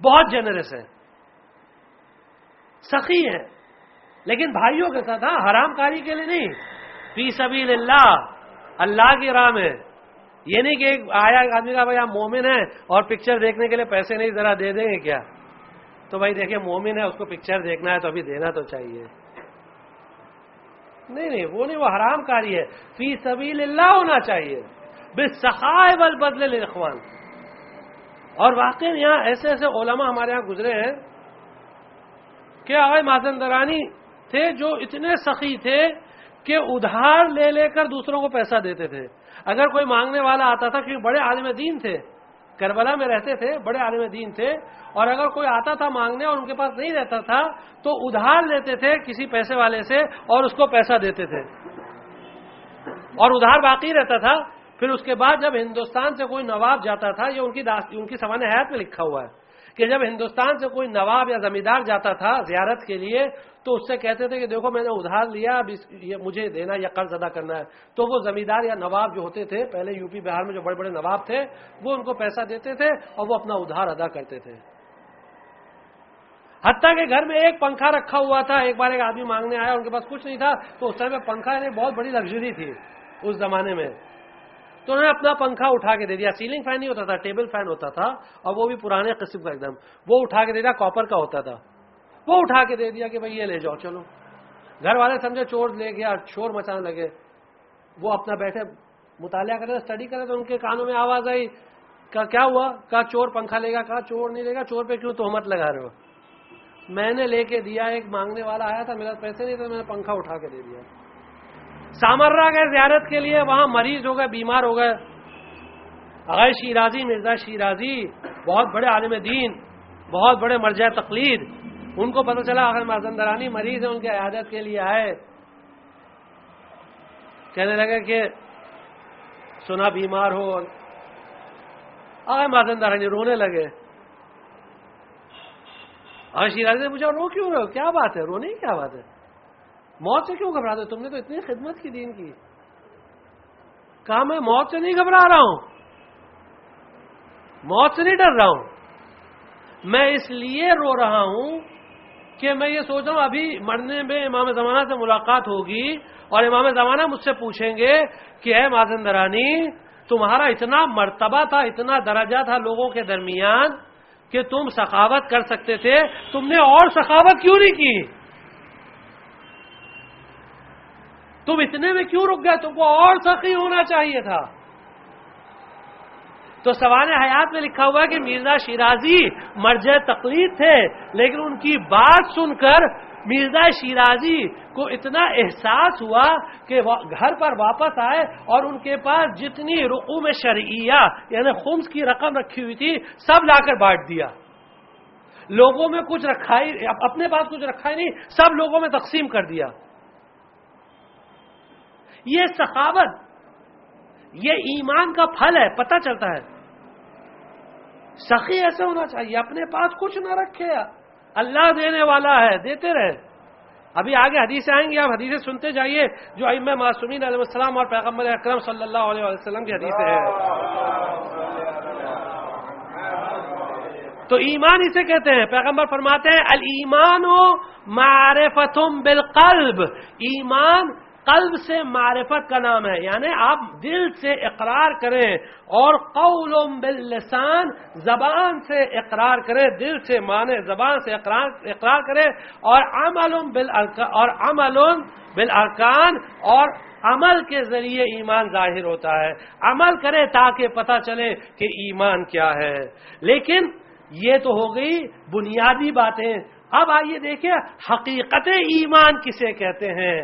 بہت جنرس ہیں، سخی ہیں، لیکن بھائیوں کے ساتھ. ہاں، حرام کاری کے لیے نہیں، فی سبیل اللہ، اللہ کی راہ میں. یہ نہیں کہ ایک آیا آدمی کا بھائی آپ مومن ہیں اور پکچر دیکھنے کے لیے پیسے نہیں، ذرا دے دیں گے کیا؟ تو بھائی دیکھیں مومن ہے، اس کو پکچر دیکھنا ہے تو ابھی دینا تو چاہیے. نہیں، وہ نہیں، وہ حرام کاری ہے. فی سبیل اللہ ہونا چاہیے، بالسخاء والبذل للاخوان. اور واقعی یہاں ایسے ایسے علماء ہمارے یہاں گزرے ہیں کہ آغا مازندرانی تھے جو اتنے سخی تھے کہ ادھار لے لے کر دوسروں کو پیسہ دیتے تھے. اگر کوئی مانگنے والا آتا تھا، کیونکہ بڑے عالم دین تھے، کربلا میں رہتے تھے، بڑے عالم دین تھے، اور اگر کوئی آتا تھا مانگنے اور ان کے پاس نہیں رہتا تھا تو ادھار لیتے تھے کسی پیسے والے سے اور اس کو پیسہ دیتے تھے، اور ادھار باقی رہتا تھا. پھر اس کے بعد جب ہندوستان سے کوئی نواب جاتا تھا، یہ ان کی سوانح حیات میں لکھا ہوا ہے کہ جب ہندوستان سے کوئی نواب یا زمیندار جاتا تھا زیارت کے لیے تو اس سے کہتے تھے کہ دیکھو میں نے ادھار لیا، اب یہ مجھے دینا یا قرض ادا کرنا ہے. تو وہ زمیندار یا نواب جو ہوتے تھے، پہلے یو پی بہار میں جو بڑے بڑے نواب تھے، وہ ان کو پیسہ دیتے تھے اور وہ اپنا ادھار ادا کرتے تھے. حتیٰ کہ گھر میں ایک پنکھا رکھا ہوا تھا. ایک بار ایک آدمی مانگنے آیا، ان کے پاس کچھ نہیں تھا، تو اس ٹائم میں پنکھا یعنی بہت بڑی لگژری تھی اس زمانے میں. تو انہوں نے اپنا پنکھا اٹھا کے دے دیا. سیلنگ فین نہیں ہوتا تھا، ٹیبل فین ہوتا تھا، اور وہ بھی پرانے قسم کا ایک دم. وہ اٹھا کے دے دیا، کاپر کا ہوتا تھا. وہ اٹھا کے دے دیا کہ بھائی یہ لے جاؤ. چلو، گھر والے سمجھے چور لے گیا، شور مچانے لگے. وہ اپنا بیٹھے مطالعہ کرے، اسٹڈی کرے، تو ان کے کانوں میں آواز آئی. کہا کیا ہوا؟ کہا چور پنکھا لے گا. کہا چور نہیں لے گا. چور پہ کیوں تہمت لگا رہے ہو؟ میں نے لے کے دیا. ایک مانگنے والا آیا تھا، میرے پیسے نہیں تھے، میں نے پنکھا اٹھا کے دے دیا. سامرا گئے زیارت کے لیے، وہاں مریض ہو گئے، بیمار ہو گئے. آغا شیرازی، مرزا شیرازی، بہت بڑے عالم دین، بہت بڑے مرجع تقلید، ان کو پتہ چلا آغا مازندرانی مریض ہیں، ان کی عیادت کے لیے آئے. کہنے لگے کہ سنا بیمار ہو. آغا مازندرانی رونے لگے. آغا شیرازی نے پوچھا رو کیوں رہے ہو؟ کیا بات ہے؟ رونے کی کیا بات ہے؟ موت سے کیوں گھبراتے ہو؟ تم نے تو اتنی خدمت کی دین کی. کہا میں موت سے نہیں گھبرا رہا ہوں، موت سے نہیں ڈر رہا ہوں، میں اس لیے رو رہا ہوں کہ میں یہ سوچ رہا ہوں ابھی مرنے میں امام زمانہ سے ملاقات ہوگی اور امام زمانہ مجھ سے پوچھیں گے کہ اے مازندرانی تمہارا اتنا مرتبہ تھا، اتنا درجہ تھا لوگوں کے درمیان کہ تم سخاوت کر سکتے تھے، تم نے اور سخاوت کیوں نہیں کی؟ تم اتنے میں کیوں رک گئے؟ تم کو اور سخی ہونا چاہیے تھا. تو سوانح حیات میں لکھا ہوا ہے کہ مرزا شیرازی مرجع تقلید تھے، لیکن ان کی بات سن کر مرزا شیرازی کو اتنا احساس ہوا کہ گھر پر واپس آئے اور ان کے پاس جتنی رقوم شرعیہ یعنی خمس کی رقم رکھی ہوئی تھی سب لا کر بانٹ دیا. لوگوں میں کچھ رکھا ہی، اپنے پاس کچھ رکھا ہی نہیں، سب لوگوں میں تقسیم کر دیا. یہ سخاوت، یہ ایمان کا پھل ہے، پتہ چلتا ہے. سخی ایسے ہونا چاہیے، اپنے پاس کچھ نہ رکھے، اللہ دینے والا ہے، دیتے رہے. ابھی آگے حدیثیں آئیں گی، آپ حدیثیں سنتے جائیے جو ائمہ معصومین علیہ السلام اور پیغمبر اکرم صلی اللہ علیہ وسلم کی حدیثیں ہیں. تو ایمان اسے کہتے ہیں. پیغمبر فرماتے ہیں الایمان معرفۃ بالقلب، ایمان قلب سے معرفت کا نام ہے، یعنی آپ دل سے اقرار کریں، اور قول باللسان، زبان سے اقرار کریں، دل سے مانے، زبان سے اقرار کریں، اور عمل بالارکان، اور عمل کے ذریعے ایمان ظاہر ہوتا ہے. عمل کرے تاکہ پتہ چلے کہ ایمان کیا ہے. لیکن یہ تو ہو گئی بنیادی باتیں. اب آئیے دیکھیں حقیقت ایمان کسے کہتے ہیں،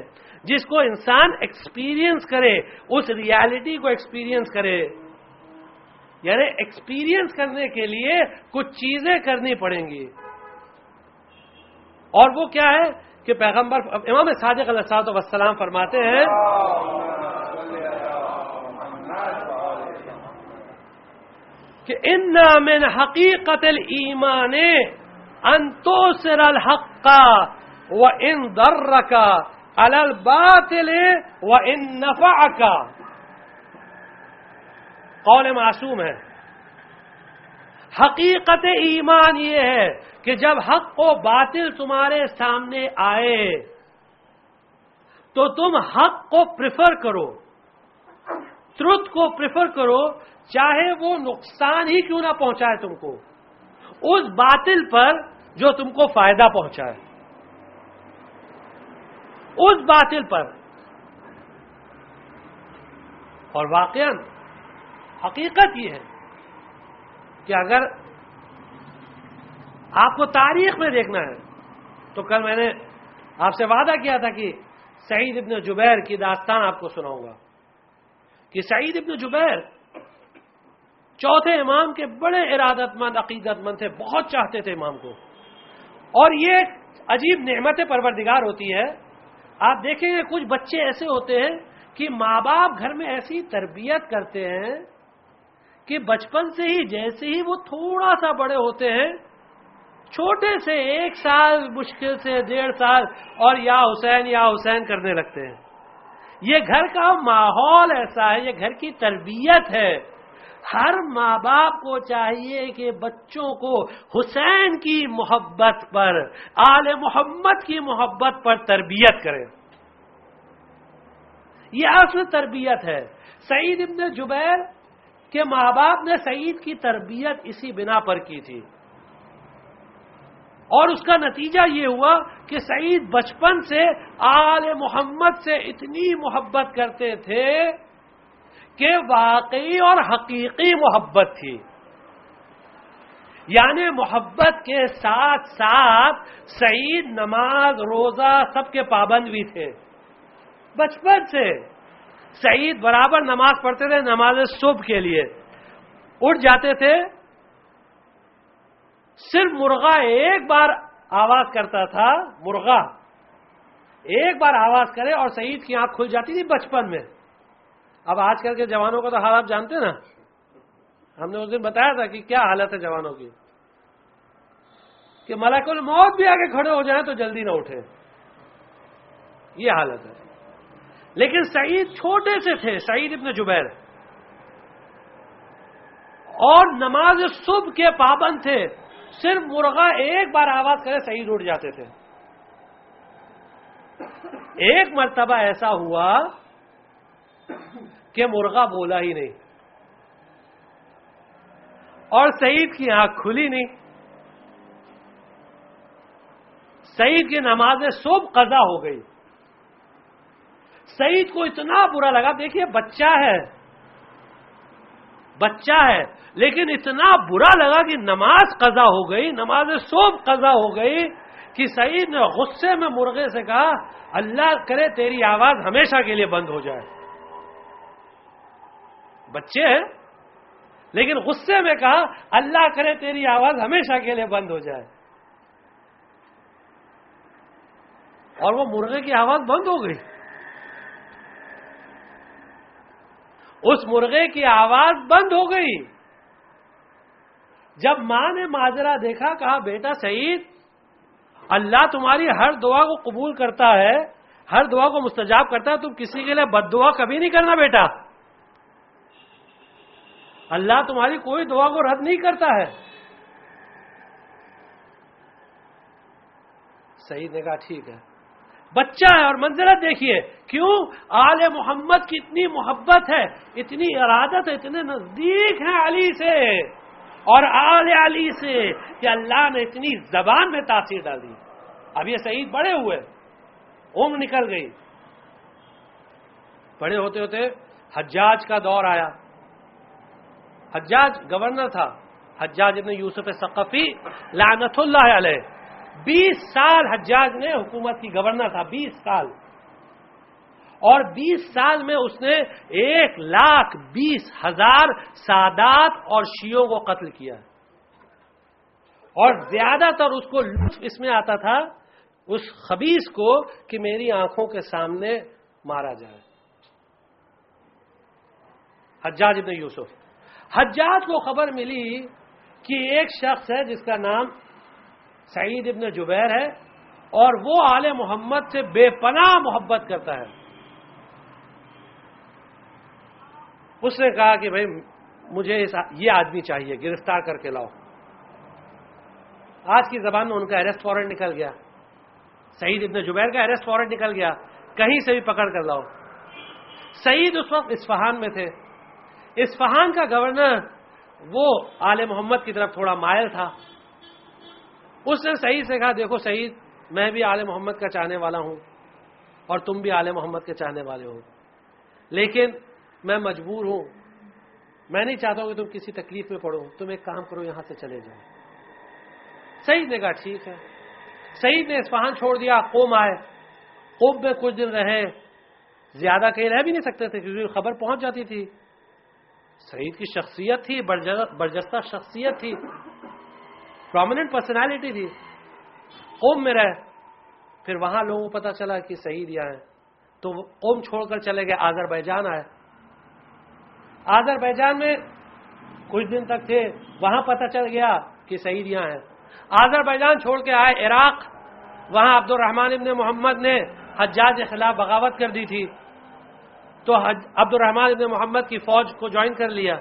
جس کو انسان ایکسپیرینس کرے، اس ریالٹی کو ایکسپیرینس کرے. یعنی ایکسپیرینس کرنے کے لیے کچھ چیزیں کرنی پڑیں گی، اور وہ کیا ہے کہ پیغمبر امام صادق علیہ الصلوۃ والسلام فرماتے ہیں کہ ان من حقیقت الایمان ان توسر الحق وان ضرک علی الباطل وان نفعک. قول معصوم ہے. حقیقت ایمان یہ ہے کہ جب حق و باطل تمہارے سامنے آئے تو تم حق کو پریفر کرو، ٹروتھ کو پریفر کرو، چاہے وہ نقصان ہی کیوں نہ پہنچائے تم کو، اس باطل پر جو تم کو فائدہ پہنچائے، اس باطل پر. اور واقعاً حقیقت یہ ہے کہ اگر آپ کو تاریخ میں دیکھنا ہے تو کل میں نے آپ سے وعدہ کیا تھا کہ سعید ابن جبیر کی داستان آپ کو سناؤں گا کہ سعید ابن جبیر چوتھے امام کے بڑے ارادت مند، عقیدت مند تھے، بہت چاہتے تھے امام کو. اور یہ عجیب نعمت پروردگار ہوتی ہے. آپ دیکھیں گے کچھ بچے ایسے ہوتے ہیں کہ ماں باپ گھر میں ایسی تربیت کرتے ہیں کہ بچپن سے ہی جیسے ہی وہ تھوڑا سا بڑے ہوتے ہیں، چھوٹے سے 1 سال، مشکل سے 1.5 سال، اور یا حسین کرنے لگتے ہیں. یہ گھر کا ماحول ایسا ہے، یہ گھر کی تربیت ہے. ہر ماں باپ کو چاہیے کہ بچوں کو حسین کی محبت پر، آل محمد کی محبت پر تربیت کرے. یہ اصل تربیت ہے. سعید ابن جبیر کے ماں باپ نے سعید کی تربیت اسی بنا پر کی تھی، اور اس کا نتیجہ یہ ہوا کہ سعید بچپن سے آل محمد سے اتنی محبت کرتے تھے کہ واقعی اور حقیقی محبت تھی. یعنی محبت کے ساتھ ساتھ سعید نماز، روزہ سب کے پابند بھی تھے. بچپن سے سعید برابر نماز پڑھتے تھے. نماز صبح کے لیے اٹھ جاتے تھے، صرف مرغا ایک بار آواز کرتا تھا، مرغا ایک بار آواز کرے اور سعید کی آنکھ کھل جاتی تھی بچپن میں. اب آج کل کے جوانوں کو تو حال آپ جانتے نا، ہم نے اس دن بتایا تھا کہ کیا حالت ہے جوانوں کی، کہ ملک الموت بھی آگے کھڑے ہو جائیں تو جلدی نہ اٹھے، یہ حالت ہے. لیکن سعید چھوٹے سے تھے، سعید ابن جبیر، اور نماز صبح کے پابند تھے. صرف مرغا ایک بار آواز کرے سعید اٹھ جاتے تھے. ایک مرتبہ ایسا ہوا کہ مرغا بولا ہی نہیں اور سعید کی آنکھ کھلی نہیں. سعید کی نماز صبح قضا ہو گئی. سعید کو اتنا برا لگا. دیکھیے بچہ ہے لیکن اتنا برا لگا کہ نماز قضا ہو گئی، نماز صبح قضا ہو گئی، کہ سعید نے غصے میں مرغے سے کہا اللہ کرے تیری آواز ہمیشہ کے لیے بند ہو جائے. بچے ہیں لیکن غصے میں کہا اللہ کرے تیری آواز ہمیشہ کے لیے بند ہو جائے. اور وہ مرغے کی آواز بند ہو گئی. اس مرغے کی آواز بند ہو گئی. جب ماں نے ماجرا دیکھا، کہا بیٹا سعید، اللہ تمہاری ہر دعا کو قبول کرتا ہے، ہر دعا کو مستجاب کرتا ہے، تم کسی کے لیے بد دعا کبھی نہیں کرنا بیٹا. اللہ تمہاری کوئی دعا کو رد نہیں کرتا ہے. سعید نے کہا ٹھیک ہے، بچہ ہے اور منزلت دیکھیے، کیوں آل محمد کی اتنی محبت ہے، اتنی ارادت ہے، اتنے نزدیک ہیں علی سے اور آل علی سے کہ اللہ نے اتنی زبان میں تاثیر ڈالی. اب یہ سعید بڑے ہوئے، عمر نکل گئی، بڑے ہوتے ہوتے حجاج کا دور آیا. حجاج گورنر تھا، حجاج ابن یوسف ثقفی لعنت اللہ علیہ. 20 سال حجاج نے حکومت کی، گورنر تھا 20 سال، اور 20 سال میں اس نے 1,20,000 سادات اور شیعوں کو قتل کیا، اور زیادہ تر اس کو لطف اس میں آتا تھا اس خبیث کو کہ میری آنکھوں کے سامنے مارا جائے. حجاج ابن یوسف، حجاج کو خبر ملی کہ ایک شخص ہے جس کا نام سعید ابن جبیر ہے اور وہ آل محمد سے بے پناہ محبت کرتا ہے. اس نے کہا کہ بھائی مجھے یہ آدمی چاہیے، گرفتار کر کے لاؤ. آج کی زبان میں ان کا اریسٹ وارنٹ نکل گیا، سعید ابن جبیر کا اریسٹ وارنٹ نکل گیا، کہیں سے بھی پکڑ کر لاؤ. سعید اس وقت اصفہان میں تھے. اصفہان کا گورنر وہ آل محمد کی طرف تھوڑا مائل تھا. اس نے سعید سے کہا دیکھو سعید، میں بھی آل محمد کا چاہنے والا ہوں اور تم بھی آل محمد کے چاہنے والے ہو، لیکن میں مجبور ہوں، میں نہیں چاہتا ہوں کہ تم کسی تکلیف میں پڑو، تم ایک کام کرو یہاں سے چلے جاؤ. سعید نے کہا ٹھیک ہے. سعید نے اصفہان چھوڑ دیا، قم آئے. قم میں کچھ دن رہے، زیادہ کہیں رہ بھی نہیں سکتے تھے کیونکہ خبر پہنچ جاتی تھی. سعید کی شخصیت تھی، برجستہ شخصیت تھی، پرومیننٹ پرسنالٹی تھی. قم میں رہے، پھر وہاں لوگوں کو پتا چلا کہ سعید یہاں ہے تو قم چھوڑ کر چلے گئے، آذربائیجان آئے. آذربائیجان میں کچھ دن تک تھے، وہاں پتا چل گیا کہ سعید یہاں ہے. آذربائیجان چھوڑ کے آئے عراق، وہاں عبد الرحمن ابن محمد نے حجاج کے خلاف بغاوت کر دی تھی تو عبد الرحمن ابن محمد کی فوج کو جوائن کر لیا.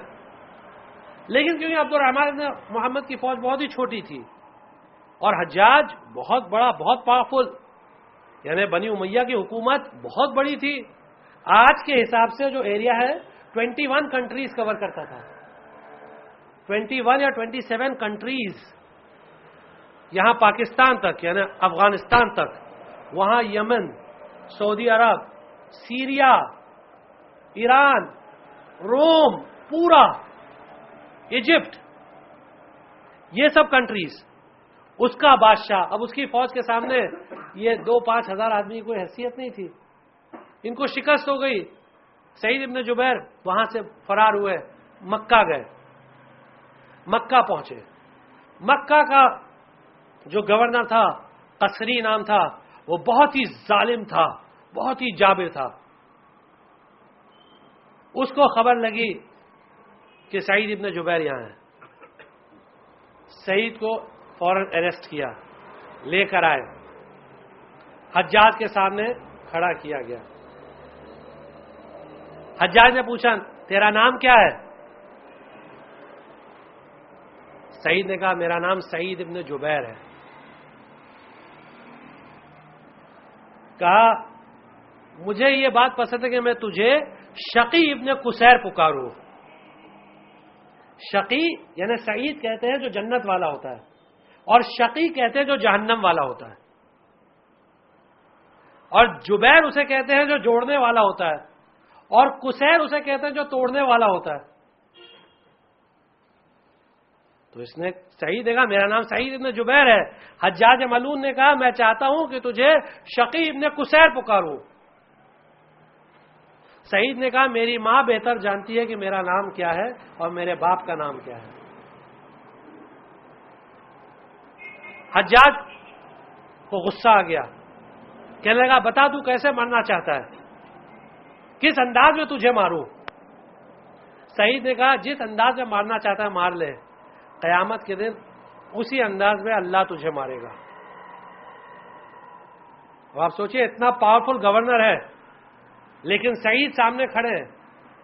لیکن کیونکہ عبد الرحمن ابن محمد کی فوج بہت ہی چھوٹی تھی اور حجاج بہت بڑا، بہت پاورفل، یعنی بنی امیہ کی حکومت بہت بڑی تھی. آج کے حساب سے جو ایریا ہے 21 کنٹریز کور کرتا تھا، 21 یا 27 کنٹریز، یہاں پاکستان تک یعنی افغانستان تک، وہاں یمن، سعودی عرب، سیریا، ایران، روم، پورا ایجپٹ، یہ سب کنٹریز. اس کا بادشاہ، اب اس کی فوج کے سامنے یہ 2-5 ہزار آدمی کی کوئی حیثیت نہیں تھی. ان کو شکست ہو گئی. سعید ابن جبیر وہاں سے فرار ہوئے، مکہ گئے. مکہ پہنچے. مکہ کا جو گورنر تھا، قصری نام تھا، وہ بہت ہی ظالم تھا، بہت ہی جابر تھا. اس کو خبر لگی کہ سعید ابن جبیر یہاں ہے. سعید کو فوراً اریسٹ کیا، لے کر آئے، حجاج کے سامنے کھڑا کیا گیا. حجاج نے پوچھا تیرا نام کیا ہے؟ سعید نے کہا میرا نام سعید ابن جبیر ہے. کہا مجھے یہ بات پسند ہے کہ میں تجھے شقی ابن قصیر پکاروں. شقی یعنی سعید کہتے ہیں جو جنت والا ہوتا ہے، اور شقی کہتے ہیں جو جہنم والا ہوتا ہے، اور جبیر اسے کہتے ہیں جو جوڑنے والا ہوتا ہے، اور قصیر اسے کہتے ہیں جو توڑنے والا ہوتا ہے. تو اس نے سعید نے کہا میرا نام سعید ابن جبیر ہے. حجاج ملعون نے کہا میں چاہتا ہوں کہ تجھے شقی ابن قصیر پکاروں. سعید نے کہا میری ماں بہتر جانتی ہے کہ میرا نام کیا ہے اور میرے باپ کا نام کیا ہے. حجاج کو غصہ آ گیا، کہنے لگا بتا تو کیسے مرنا چاہتا ہے، کس انداز میں تجھے ماروں. سعید نے کہا جس انداز میں مارنا چاہتا ہے مار لے، قیامت کے دن اسی انداز میں اللہ تجھے مارے گا. اور آپ سوچئے اتنا پاورفل گورنر ہے لیکن سعید سامنے کھڑے ہیں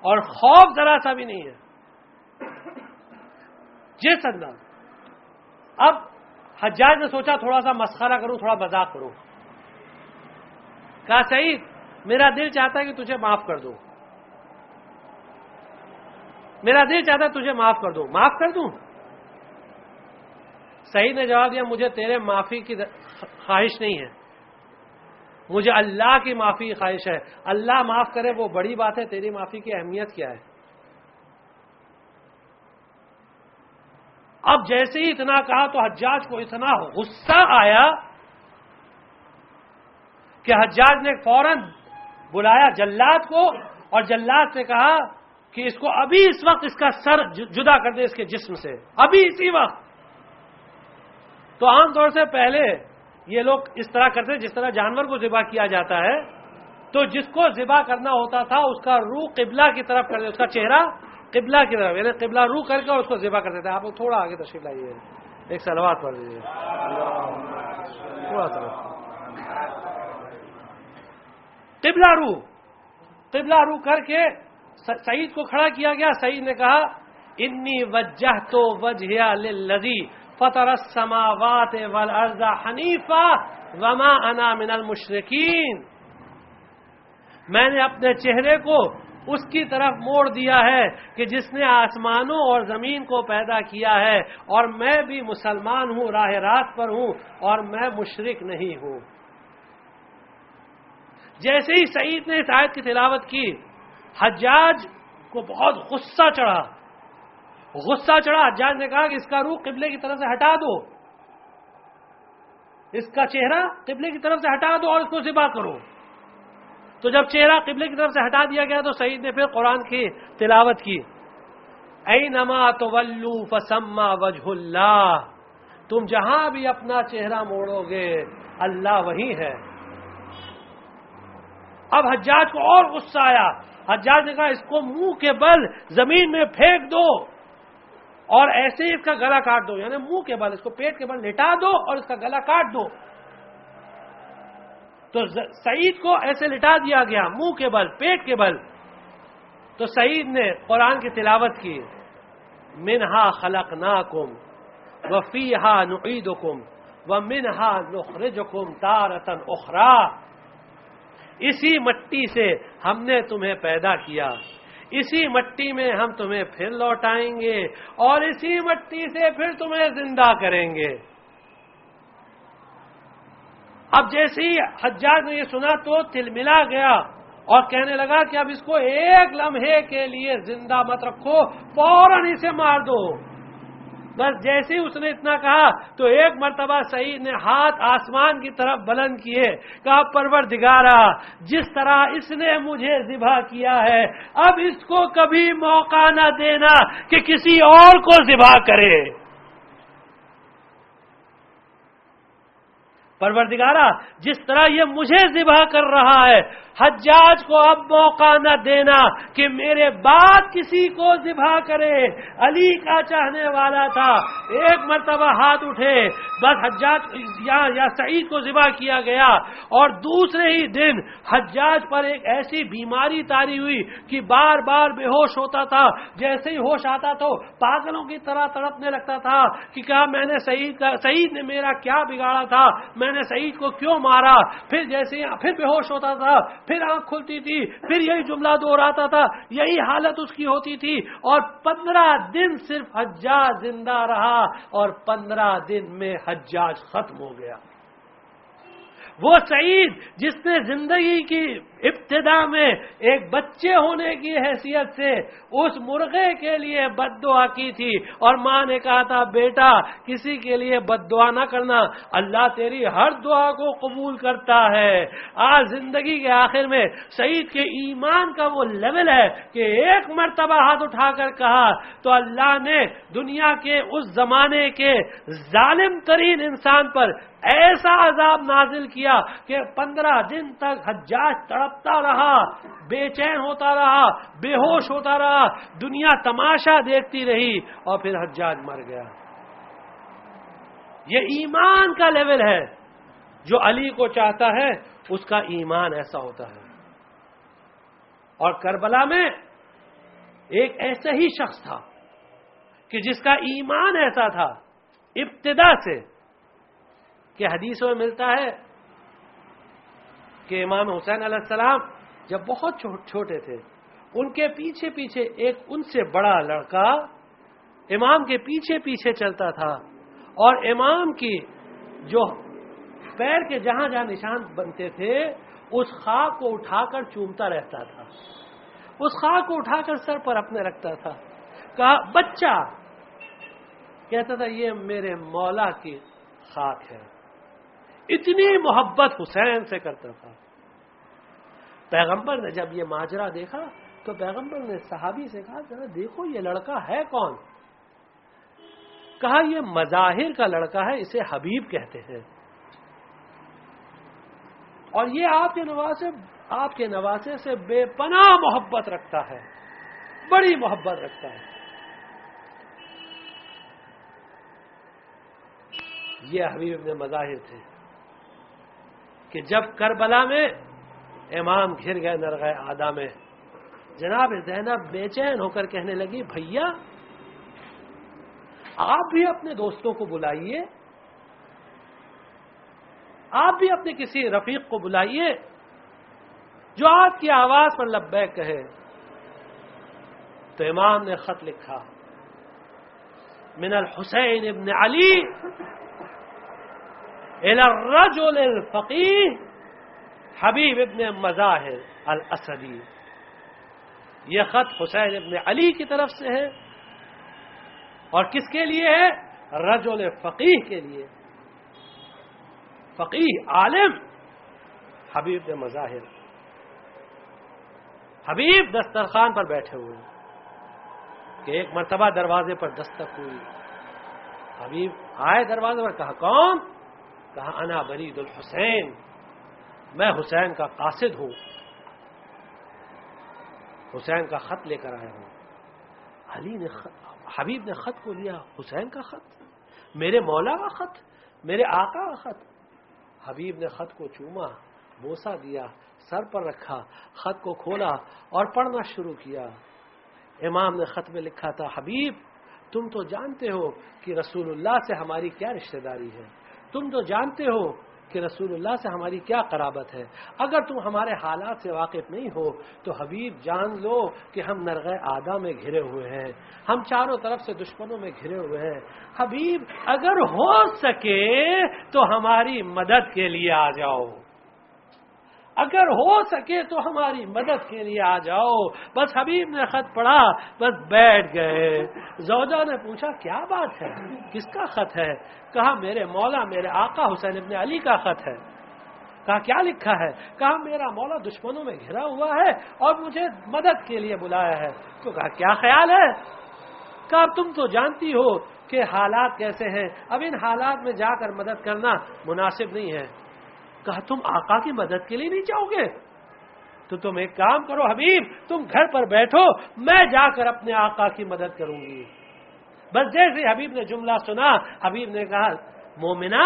اور خوف ذرا سا بھی نہیں ہے. جس انداز. اب حجاج نے سوچا تھوڑا سا مسخرہ کروں، تھوڑا مذاق کروں. کہا سعید میرا دل چاہتا ہے کہ تجھے معاف کر دوں، میرا دل چاہتا ہے تجھے معاف کر دوں، معاف کر دوں؟ سعید نے جواب دیا مجھے تیرے معافی کی خواہش نہیں ہے، مجھے اللہ کی معافی کی خواہش ہے. اللہ معاف کرے وہ بڑی بات ہے، تیری معافی کی اہمیت کیا ہے؟ اب جیسے ہی اتنا کہا تو حجاج کو اتنا غصہ آیا کہ حجاج نے فوراً بلایا جلاد کو، اور جلاد سے کہا کہ اس کو ابھی اس وقت اس کا سر جدا کر دے اس کے جسم سے، ابھی اسی وقت. تو عام طور سے پہلے یہ لوگ اس طرح کرتے جس طرح جانور کو ذبح کیا جاتا ہے، تو جس کو ذبح کرنا ہوتا تھا اس کا روح قبلہ کی طرف کر دے، اس کا چہرہ قبلہ کی طرف، یعنی قبلہ روح کر کے اور اس کو ذبح کرتے تھے. آپ لوگ تھوڑا آگے تشریف لائیے، ایک صلوات پڑھ دیجیے تھوڑا سا. قبلہ روح کر کے سعید کو کھڑا کیا گیا. سعید نے کہا انی وجہت وجہی للذی فطر السماوات والارض حنیفا وما انا من المشرکین. میں نے اپنے چہرے کو اس کی طرف موڑ دیا ہے کہ جس نے آسمانوں اور زمین کو پیدا کیا ہے، اور میں بھی مسلمان ہوں، راہ راست پر ہوں، اور میں مشرک نہیں ہوں. جیسے ہی سعید نے اس آیت کی تلاوت کی، حجاج کو بہت غصہ چڑھا. حجاج نے کہا کہ اس کا روح قبلے کی طرف سے ہٹا دو، اس کا چہرہ قبلے کی طرف سے ہٹا دو اور اس کو ذبح کرو. تو جب چہرہ قبلے کی طرف سے ہٹا دیا گیا تو سعید نے پھر قرآن کی تلاوت کی، اینما تولوا فثم وجہ اللہ. تم جہاں بھی اپنا چہرہ موڑو گے اللہ وہی ہے. اب حجاج کو اور غصہ آیا. حجاج نے کہا اس کو منہ کے بل زمین میں پھینک دو اور ایسے ہی اس کا گلا کاٹ دو، یعنی منہ کے بل، اس کو پیٹ کے بل لٹا دو اور اس کا گلا کاٹ دو. تو سعید کو ایسے لٹا دیا گیا، منہ کے بل، پیٹ کے بل. تو سعید نے قرآن کی تلاوت کی، منہا خلقناکم وفیہا نعیدکم ومنہا نخرجکم تارۃ اخری. اسی مٹی سے ہم نے تمہیں پیدا کیا، اسی مٹی میں ہم تمہیں پھر لوٹائیں گے، اور اسی مٹی سے پھر تمہیں زندہ کریں گے. اب جیسے ہی حجاج نے یہ سنا تو تلملا گیا اور کہنے لگا کہ اب اس کو ایک لمحے کے لیے زندہ مت رکھو، فوراً اسے مار دو. بس جیسے ہی اس نے اتنا کہا تو ایک مرتبہ سعید نے ہاتھ آسمان کی طرف بلند کیے، کہا پروردگارا جس طرح اس نے مجھے ذبح کیا ہے اب اس کو کبھی موقع نہ دینا کہ کسی اور کو ذبح کرے. پروردگارا جس طرح یہ مجھے ذبح کر رہا ہے حجاج کو اب موقع نہ دینا کہ میرے بعد کسی کو ذبح کرے. علی کا چاہنے والا تھا، ایک مرتبہ ہاتھ اٹھے، بس حجاج یا سعید کو ذبح کیا گیا. اور دوسرے ہی دن حجاج پر ایک ایسی بیماری طاری ہوئی کہ بار بار بے ہوش ہوتا تھا. جیسے ہی ہوش آتا تو پاگلوں کی طرح تڑپنے لگتا تھا کہ کہا میں نے سعید نے میرا کیا بگاڑا تھا، میں نے سعید کو کیوں مارا. پھر جیسے ہی پھر بے ہوش ہوتا تھا، پھر آنکھ کھلتی تھی، پھر یہی جملہ دہراتا تھا، یہی حالت اس کی ہوتی تھی. اور 15 دن صرف حجاج زندہ رہا اور 15 دن میں حجاج ختم ہو گیا. وہ سعید جس نے زندگی کی ابتدا میں ایک بچے ہونے کی حیثیت سے اس مرغے کے لیے بد دعا کی تھی، اور ماں نے کہا تھا بیٹا کسی کے لیے بد دعا نہ کرنا، اللہ تیری ہر دعا کو قبول کرتا ہے. آج زندگی کے آخر میں سعید کے ایمان کا وہ لیول ہے کہ ایک مرتبہ ہاتھ اٹھا کر کہا تو اللہ نے دنیا کے اس زمانے کے ظالم ترین انسان پر ایسا عذاب نازل کیا کہ 15 دن تک حجاج تڑپتا رہا، بے چین ہوتا رہا، بے ہوش ہوتا رہا، دنیا تماشا دیکھتی رہی، اور پھر حجاج مر گیا. یہ ایمان کا لیول ہے. جو علی کو چاہتا ہے اس کا ایمان ایسا ہوتا ہے. اور کربلا میں ایک ایسا ہی شخص تھا کہ جس کا ایمان ایسا تھا ابتدا سے کہ حدیثوں میں ملتا ہے کہ امام حسین علیہ السلام جب بہت چھوٹے تھے، ان کے پیچھے پیچھے ایک ان سے بڑا لڑکا امام کے پیچھے پیچھے چلتا تھا، اور امام کی جو پیر کے جہاں جہاں نشان بنتے تھے اس خاک کو اٹھا کر چومتا رہتا تھا، اس خاک کو اٹھا کر سر پر اپنے رکھتا تھا۔ کہا بچہ کہتا تھا یہ میرے مولا کی خاک ہے، اتنی محبت حسین سے کرتا تھا۔ پیغمبر نے جب یہ ماجرا دیکھا تو پیغمبر نے صحابی سے کہا ذرا دیکھو یہ لڑکا ہے کون؟ کہا یہ مظاہر کا لڑکا ہے، اسے حبیب کہتے ہیں، اور یہ آپ کے نواسے سے بے پناہ محبت رکھتا ہے، بڑی محبت رکھتا ہے۔ یہ حبیب ابن مظاہر تھے کہ جب کربلا میں امام گر گئے نرغہ آدھا میں، جناب زینب بے چین ہو کر کہنے لگی بھیا آپ بھی اپنے دوستوں کو بلائیے، آپ بھی اپنے کسی رفیق کو بلائیے جو آپ کی آواز پر لبیک کہے۔ تو امام نے خط لکھا من الحسین ابن علی الى الرجل الفقیہ حبیب ابن مظاہر الاسدی۔ یہ خط حسین ابن علی کی طرف سے ہے، اور کس کے لیے ہے؟ رجل فقیہ کے لیے، فقیہ عالم حبیب ابن مظاہر۔ حبیب دسترخوان پر بیٹھے ہوئے کہ ایک مرتبہ دروازے پر دستک ہوئی، حبیب آئے دروازے پر، کہا کون؟ کہا انا برید الحسین، میں حسین کا قاصد ہوں، حسین کا خط لے کر آیا ہوں۔ حبیب نے خط کو لیا، حسین کا خط، میرے مولا کا خط، میرے آقا کا خط۔ حبیب نے خط کو چوما، بوسہ دیا، سر پر رکھا، خط کو کھولا اور پڑھنا شروع کیا۔ امام نے خط میں لکھا تھا حبیب تم تو جانتے ہو کہ رسول اللہ سے ہماری کیا رشتہ داری ہے، تم تو جانتے ہو کہ رسول اللہ سے ہماری کیا قرابت ہے، اگر تم ہمارے حالات سے واقف نہیں ہو تو حبیب جان لو کہ ہم نرغہ آدھا میں گھرے ہوئے ہیں، ہم چاروں طرف سے دشمنوں میں گھرے ہوئے ہیں، حبیب اگر ہو سکے تو ہماری مدد کے لیے آ جاؤ، اگر ہو سکے تو ہماری مدد کے لیے آ جاؤ۔ بس حبیب نے خط پڑھا، بس بیٹھ گئے۔ زوجہ نے پوچھا کیا بات ہے، کس کا خط ہے؟ کہا میرے مولا میرے آقا حسین ابن علی کا خط ہے۔ کہا کیا لکھا ہے؟ کہا میرا مولا دشمنوں میں گھرا ہوا ہے اور مجھے مدد کے لیے بلایا ہے۔ تو کہا کیا خیال ہے؟ کہا تم تو جانتی ہو کہ حالات کیسے ہیں، اب ان حالات میں جا کر مدد کرنا مناسب نہیں ہے۔ کہا تم آقا کی مدد کے لیے نہیں جاؤ گے؟ تو تم ایک کام کرو حبیب، تم گھر پر بیٹھو، میں جا کر اپنے آقا کی مدد کروں گی۔ بس جیسے حبیب نے جملہ سنا، حبیب نے کہا مومنہ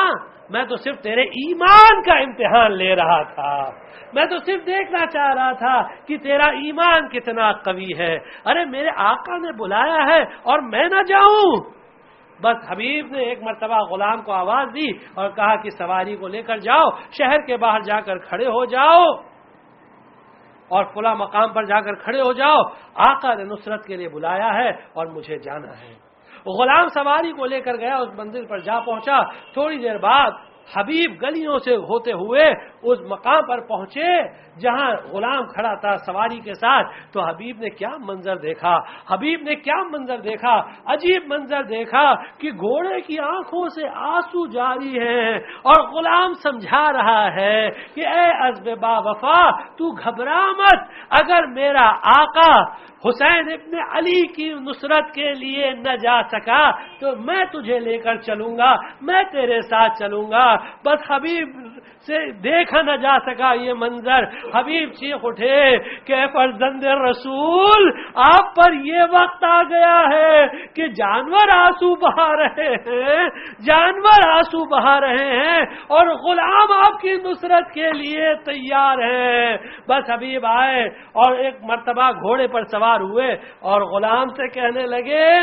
میں تو صرف تیرے ایمان کا امتحان لے رہا تھا، میں تو صرف دیکھنا چاہ رہا تھا کہ تیرا ایمان کتنا قوی ہے، ارے میرے آقا نے بلایا ہے اور میں نہ جاؤں؟ بس حبیب نے ایک مرتبہ غلام کو آواز دی اور کہا کہ سواری کو لے کر جاؤ، شہر کے باہر جا کر کھڑے ہو جاؤ اور فلاں مقام پر جا کر کھڑے ہو جاؤ، آقا نے نصرت کے لیے بلایا ہے اور مجھے جانا ہے۔ غلام سواری کو لے کر گیا، اس منزل پر جا پہنچا، تھوڑی دیر بعد حبیب گلیوں سے ہوتے ہوئے اس مقام پر پہنچے جہاں غلام کھڑا تھا سواری کے ساتھ۔ تو حبیب نے کیا منظر دیکھا، حبیب نے کیا منظر دیکھا، عجیب منظر دیکھا کہ گھوڑے کی آنکھوں سے آنسو جاری ہیں اور غلام سمجھا رہا ہے کہ اے عزب با وفا تو گھبرا مت، اگر میرا آقا حسین ابن علی کی نصرت کے لیے نہ جا سکا تو میں تجھے لے کر چلوں گا، میں تیرے ساتھ چلوں گا۔ بس حبیب سے دیکھا نہ جا سکا یہ منظر، حبیب چیخ اٹھے کہ اے فرزند رسول آپ پر یہ وقت آ گیا ہے کہ جانور آنسو بہا رہے ہیں، جانور آنسو بہا رہے ہیں اور غلام آپ کی نصرت کے لیے تیار ہیں۔ بس حبیب آئے اور ایک مرتبہ گھوڑے پر سوار ہوئے اور غلام سے کہنے لگے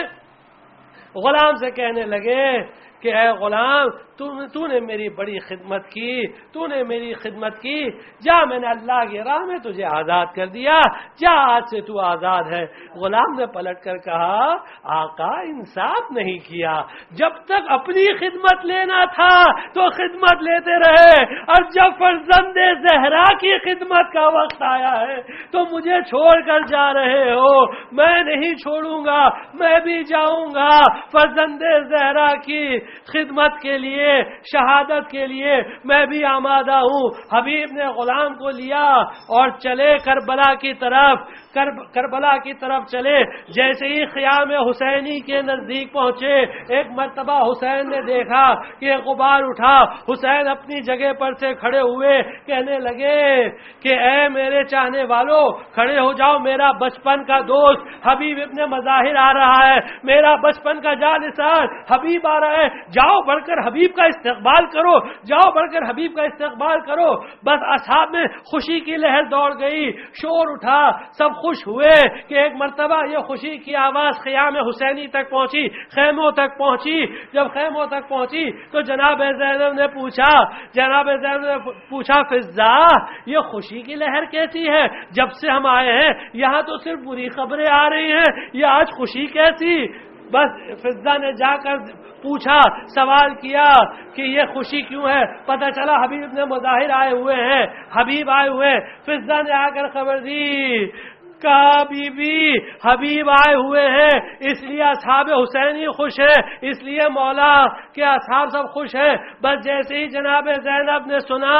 کہ اے غلام تو نے میری بڑی خدمت کی، تو نے میری خدمت کی، جا میں نے اللہ کی راہ میں تجھے آزاد کر دیا، جا آج سے تو آزاد ہے۔ غلام نے پلٹ کر کہا آقا انصاف نہیں کیا، جب تک اپنی خدمت لینا تھا تو خدمت لیتے رہے، اور جب فرزند زہرا کی خدمت کا وقت آیا ہے تو مجھے چھوڑ کر جا رہے ہو۔ میں نہیں چھوڑوں گا، میں بھی جاؤں گا فرزند زہرا کی خدمت کے لیے، شہادت کے لیے میں بھی آمادہ ہوں۔ حبیب نے غلام کو لیا اور چلے کربلا کی طرف، کربلا کی طرف چلے۔ جیسے ہی خیام حسینی کے نزدیک پہنچے، ایک مرتبہ حسین نے دیکھا کہ غبار اٹھا، حسین اپنی جگہ پر سے کھڑے ہوئے، کہنے لگے کہ اے میرے چاہنے والوں کھڑے ہو جاؤ، میرا بچپن کا دوست حبیب ابن مظاہر آ رہا ہے، میرا بچپن کا جانثار حبیب آ رہا ہے، جاؤ بڑھ کر حبیب کا استقبال کرو، جاؤ بڑھ کر حبیب کا استقبال کرو۔ بس اصحاب میں خوشی کی لہر دوڑ گئی، شور اٹھا، سب خوش ہوئے کہ ایک مرتبہ یہ خوشی کی آواز خیام حسینی تک پہنچی، خیموں تک پہنچی۔ جب خیموں تک پہنچی تو جناب زینب نے پوچھا فضا یہ خوشی کی لہر کیسی ہے؟ جب سے ہم آئے ہیں یہاں تو صرف بری خبریں آ رہی ہیں، یہ آج خوشی کیسی؟ بس فضا نے جا کر پوچھا، سوال کیا کہ یہ خوشی کیوں ہے؟ پتہ چلا حبیب ابن مظاہر آئے ہوئے ہیں، حبیب آئے ہوئے۔ فضا نے آ کر خبر دی، کہا بی بی حبیب آئے ہوئے ہیں اس لیے اصحاب حسینی خوش ہے، اس لیے مولا کے اصحاب سب خوش ہیں۔ بس جیسے ہی جناب زینب نے سنا،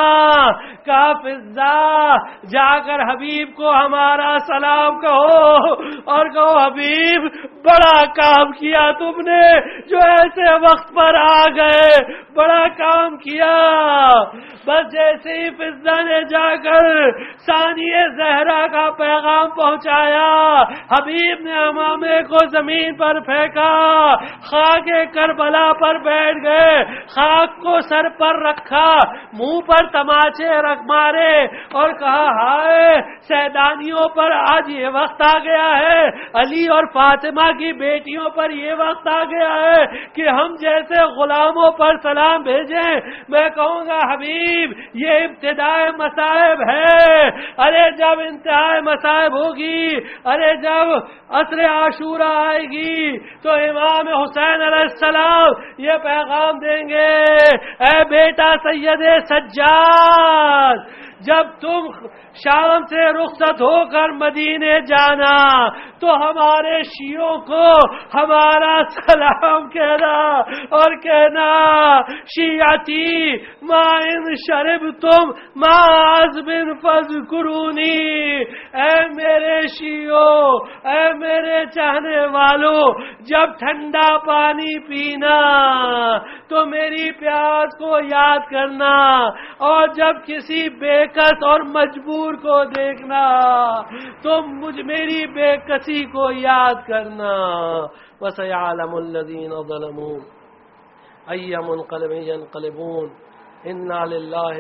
کہا فضا جا کر حبیب کو ہمارا سلام کہو، اور کہو حبیب بڑا کام کیا تم نے جو ایسے وقت پر آ گئے، بڑا کام کیا۔ بس جیسے ہی فضا نے جا کر ثانی زہرا کا پیغام پہنچایا، حبیب نے امامے کو زمین پر پھینکا، خاک کربلا پر بیٹھ گئے، خاک کو سر پر رکھا، منہ پر تماچے رکھ مارے اور کہا ہائے سیدانیوں پر آج یہ وقت آ گیا ہے، علی اور فاطمہ کی بیٹیوں پر یہ وقت آ گیا ہے کہ ہم جیسے غلاموں پر سلام بھیجیں۔ میں کہوں گا حبیب یہ ابتدائے مصائب ہے، ارے جب انتہائی مصائب ہوگی، ارے جب عصر عاشورہ آئے گی تو امام حسین علیہ السلام یہ پیغام دیں گے، اے بیٹا سید سجاد جب تم شام سے رخصت ہو کر مدینے جانا تو ہمارے شیعوں کو ہمارا سلام کہنا اور کہنا شیعتی ما ان شرب تم ما عذب فذکرونی، اے میرے شیعوں، اے میرے چاہنے والوں جب ٹھنڈا پانی پینا تو میری پیاس کو یاد کرنا، اور جب کسی بےکس اور مجبور کو دیکھنا تو میری بے کسی کو یاد کرنا۔ وَسَيَعْلَمُ الَّذِينَ ظَلَمُوا أَيَّ مُنقَلِبٍ يَنقَلِبُونَ إِنَّا لِلَّهِ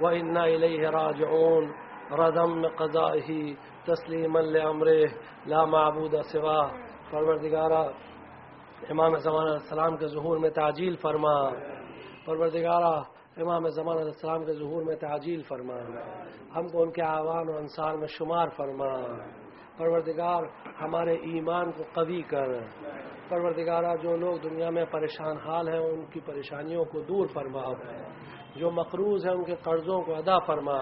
وَإِنَّا إِلَيْهِ رَاجِعُونَ رَضًا بِقَضَائِهِ تسلیما لِأَمْرِهِ لا معبود سوا۔ پروردگارہ امام زمان علیہ السلام کے ظہور میں تعجیل فرما، پروردگارہ امام زمان علیہ السلام کے ظہور میں تعجیل فرما، ہم کو ان کے اعوان و انصار میں شمار فرما، پروردگار ہمارے ایمان کو قوی کر، پروردگارہ جو لوگ دنیا میں پریشان حال ہیں ان کی پریشانیوں کو دور فرما، جو مقروض ہیں ان کے قرضوں کو ادا فرما،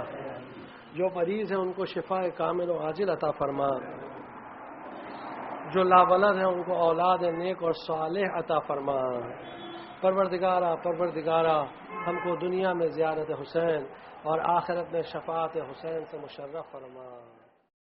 جو مریض ہیں ان کو شفاء کامل و عاجل عطا فرما، جو لاولد ہیں ان کو اولاد نیک اور صالح عطا فرما، پروردگارہ ہم کو دنیا میں زیارت حسین اور آخرت میں شفاعت حسین سے مشرف فرما۔